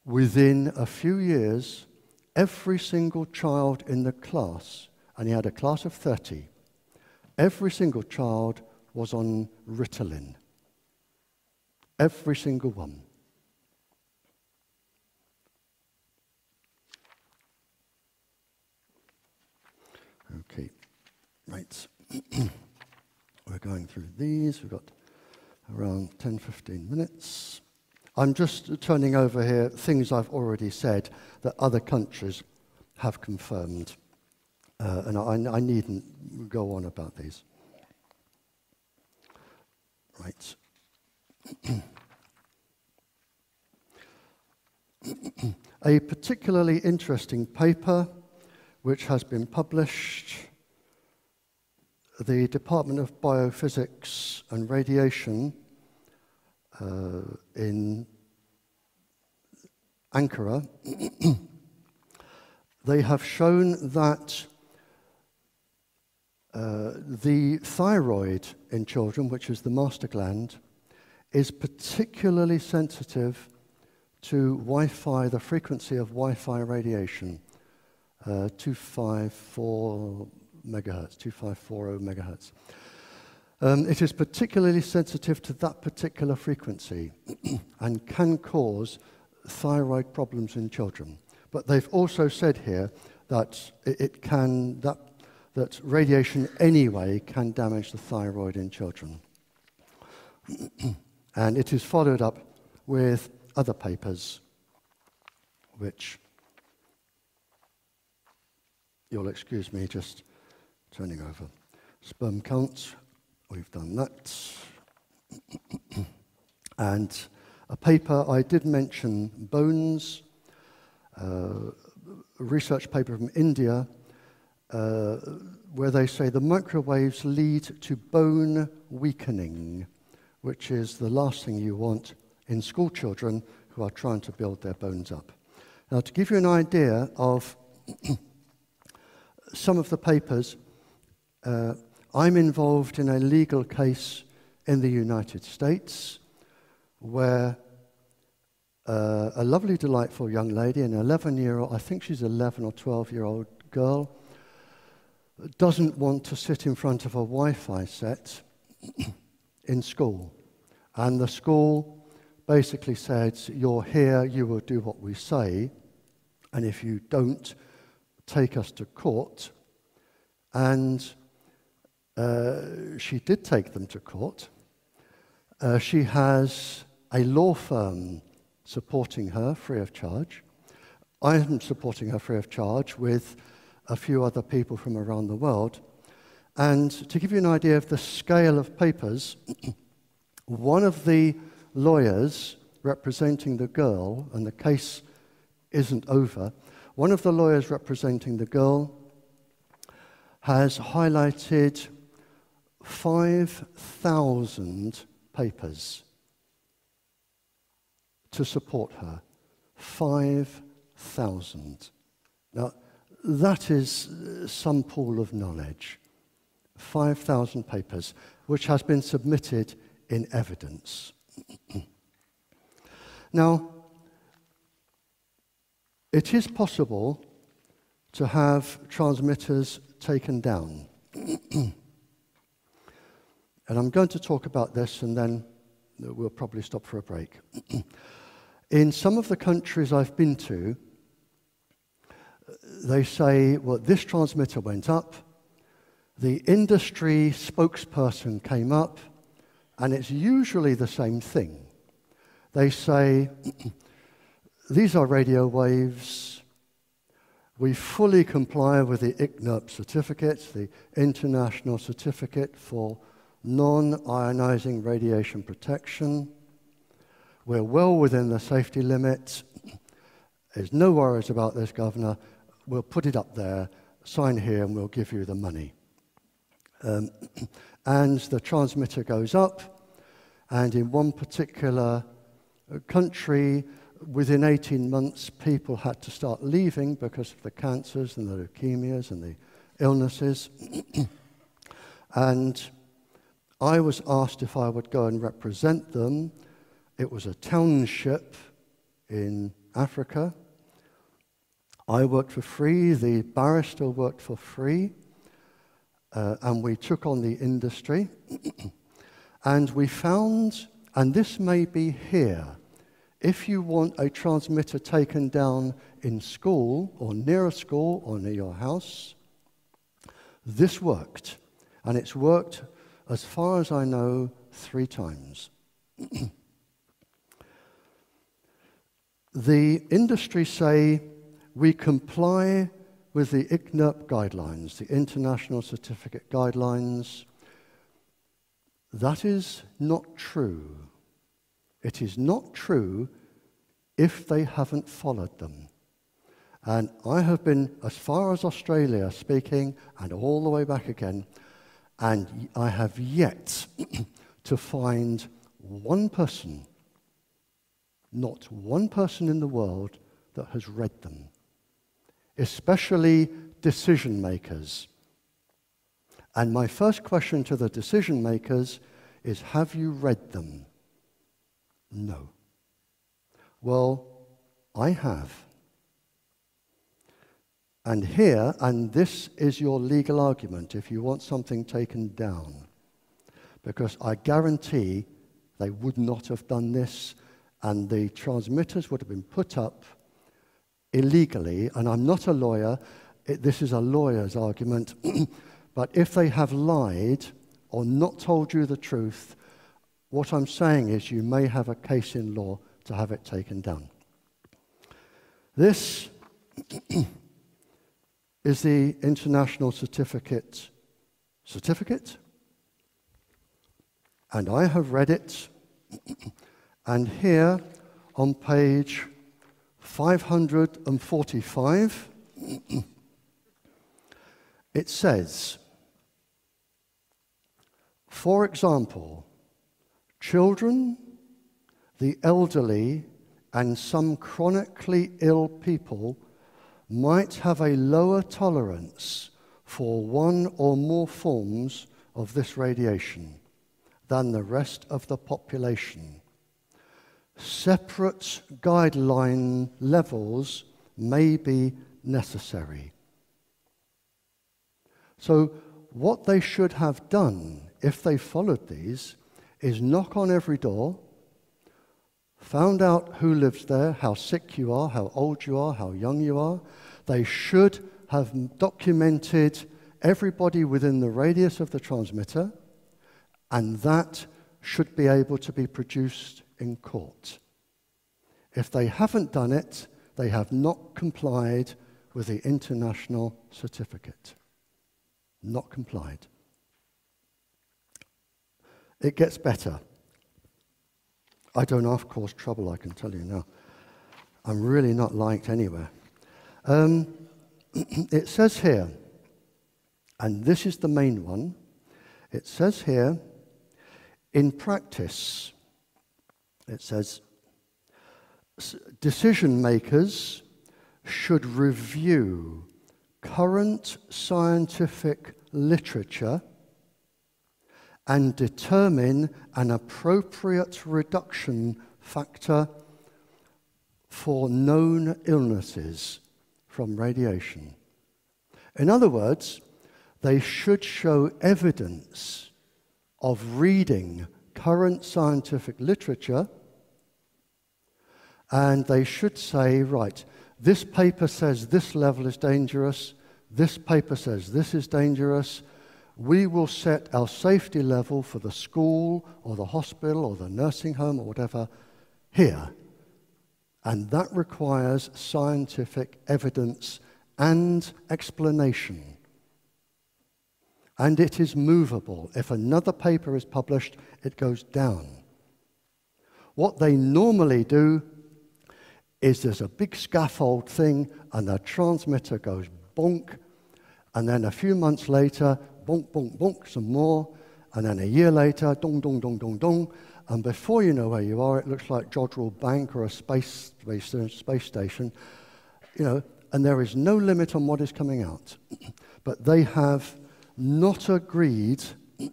Within a few years, every single child in the class, and he had a class of 30, every single child was on Ritalin. Every single one. Okay, right. We're going through these. We've got around 10-15 minutes. I'm just turning over here things I've already said that other countries have confirmed. And I needn't go on about these. Right. A particularly interesting paper which has been published, the Department of Biophysics and Radiation in Ankara, they have shown that the thyroid in children, which is the master gland, is particularly sensitive to Wi-Fi, the frequency of Wi-Fi radiation, 254 megahertz, 2540 megahertz. It is particularly sensitive to that particular frequency and can cause thyroid problems in children. But they've also said here that that radiation anyway can damage the thyroid in children. And it is followed up with other papers, which you'll excuse me just turning over. Sperm count, we've done that. And a paper I did mention, bones, a research paper from India, where they say the microwaves lead to bone weakening, which is the last thing you want in school children who are trying to build their bones up. Now, to give you an idea of some of the papers, I'm involved in a legal case in the United States where a lovely, delightful young lady, an 11-year-old, I think she's 11 or 12-year-old girl, doesn't want to sit in front of a Wi-Fi set in school. And the school basically said, you're here, you will do what we say, and if you don't, take us to court. And she did take them to court. She has a law firm supporting her free of charge. I am supporting her free of charge with a few other people from around the world. And to give you an idea of the scale of papers, one of the lawyers representing the girl, and the case isn't over, one of the lawyers representing the girl has highlighted 5,000 papers to support her. 5,000. Now, that is some pool of knowledge. 5,000 papers, which has been submitted in evidence. Now, it is possible to have transmitters taken down. And I'm going to talk about this, and then we'll probably stop for a break. In some of the countries I've been to, they say, well, this transmitter went up, the industry spokesperson came up, and it's usually the same thing. They say, these are radio waves. We fully comply with the ICNIRP certificate, the International Certificate for Non-Ionizing Radiation Protection. We're well within the safety limits. There's no worries about this, Governor. We'll put it up there, sign here, and we'll give you the money. And the transmitter goes up, and in one particular country, within 18 months, people had to start leaving because of the cancers and the leukemias and the illnesses. And I was asked if I would go and represent them. It was a township in Africa. I worked for free, the barrister worked for free, and we took on the industry. And we found, and this may be here, if you want a transmitter taken down in school or near a school or near your house, this worked. And it's worked, as far as I know, 3 times. The industry say we comply with the ICNIRP guidelines, the International Certificate Guidelines. That is not true. It is not true if they haven't followed them. And I have been as far as Australia speaking and all the way back again, and I have yet to find one person, not one person in the world that has read them, especially decision makers. And my first question to the decision makers is, have you read them? No. Well, I have. And here, and this is your legal argument if you want something taken down, because I guarantee they would not have done this, and the transmitters would have been put up illegally, and I'm not a lawyer, this is a lawyer's argument, but if they have lied or not told you the truth, what I'm saying is you may have a case in law to have it taken down. This is the International Certificate, and I have read it, and here on page 545, it says, for example, children, the elderly, and some chronically ill people might have a lower tolerance for one or more forms of this radiation than the rest of the population. Separate guideline levels may be necessary. So what they should have done, if they followed these, is knock on every door, found out who lives there, how sick you are, how old you are, how young you are. They should have documented everybody within the radius of the transmitter, and that should be able to be produced in court. If they haven't done it, they have not complied with the international certificate. Not complied. It gets better. I don't half cause trouble, I can tell you now. I'm really not liked anywhere. It says here, and this is the main one, it says here, in practice, it says, decision makers should review current scientific literature and determine an appropriate reduction factor for known illnesses from radiation. In other words, they should show evidence of reading current scientific literature, and they should say, right, this paper says this level is dangerous, this paper says this is dangerous. We will set our safety level for the school or the hospital or the nursing home or whatever here. And that requires scientific evidence and explanation. And it is movable. If another paper is published, it goes down. What they normally do is there's a big scaffold thing, and the transmitter goes bonk, and then a few months later, bonk, bonk, bonk, some more, and then a year later, dong, dong, dong, dong, dong, and before you know where you are, it looks like Jodrell Bank or a space station, you know, and there is no limit on what is coming out. But they have not agreed.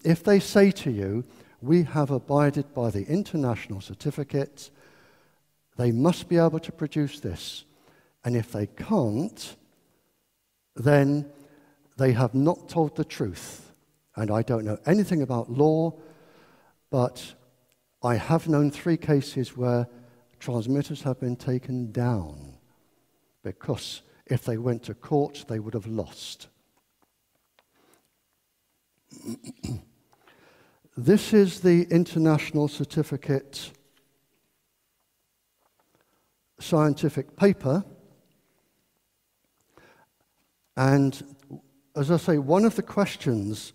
If they say to you, we have abided by the international certificate, they must be able to produce this. And if they can't, then they have not told the truth. And I don't know anything about law, but I have known 3 cases where transmitters have been taken down because if they went to court, they would have lost. This is the international certificate scientific paper. And as I say, one of the questions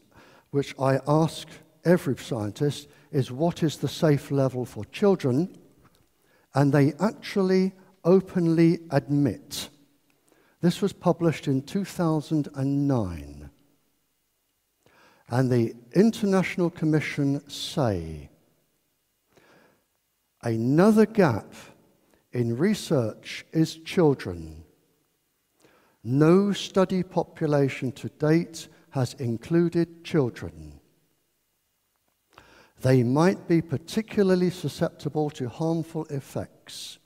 which I ask every scientist is what is the safe level for children? And they actually openly admit. This was published in 2009. And the International Commission say, another gap in research is children. No study population to date has included children. They might be particularly susceptible to harmful effects.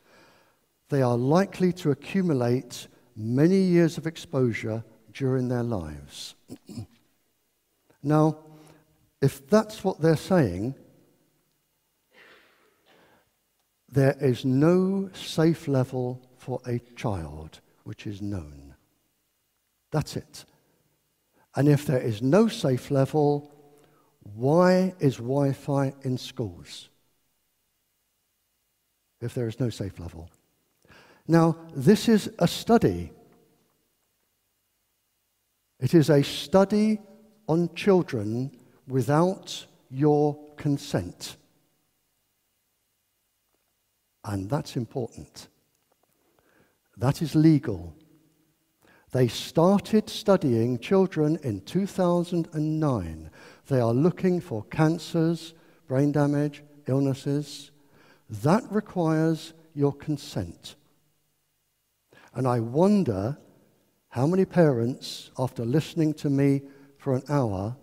They are likely to accumulate many years of exposure during their lives. Now, if that's what they're saying, there is no safe level for a child which is known. That's it. And if there is no safe level, why is Wi-Fi in schools? If there is no safe level. Now, this is a study. It is a study on children without your consent. And that's important. That is legal. They started studying children in 2009. They are looking for cancers, brain damage, illnesses. That requires your consent. And I wonder how many parents, after listening to me for an hour,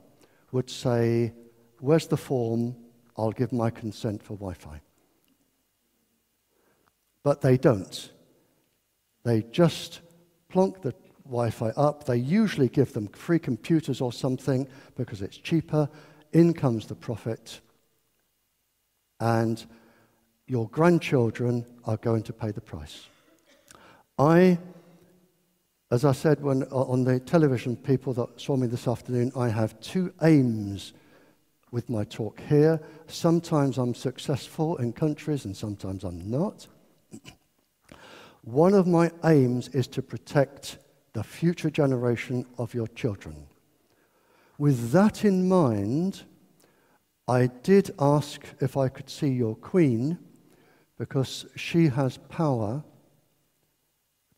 would say, where's the form? I'll give my consent for Wi-Fi. But they don't. They just plonk the Wi-Fi up. They usually give them free computers or something because it's cheaper. In comes the profit. And your grandchildren are going to pay the price. As I said when on the television, people that saw me this afternoon, I have 2 aims with my talk here. Sometimes I'm successful in countries and sometimes I'm not. One of my aims is to protect the future generation of your children. With that in mind, I did ask if I could see your Queen, because she has power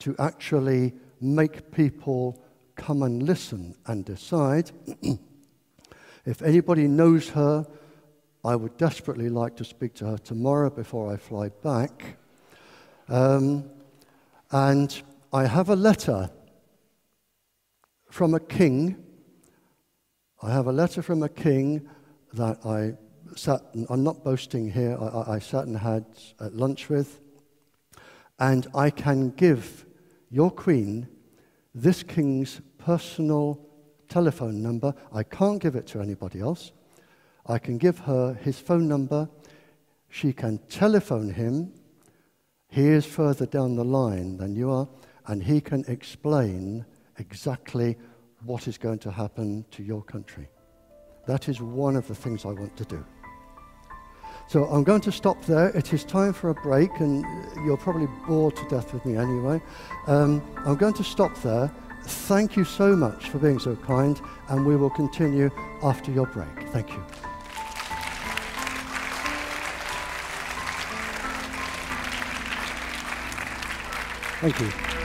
to actually make people come and listen and decide. If anybody knows her, I would desperately like to speak to her tomorrow before I fly back. And I have a letter from a king. I have a letter from a king that I sat, I'm not boasting here, I sat and had lunch with. And I can give your Queen this king's personal telephone number. I can't give it to anybody else. I can give her his phone number. She can telephone him. He is further down the line than you are, and he can explain exactly what is going to happen to your country. That is one of the things I want to do. So I'm going to stop there. It is time for a break, and you're probably bored to death with me anyway. I'm going to stop there. Thank you so much for being so kind, and we will continue after your break. Thank you. Thank you.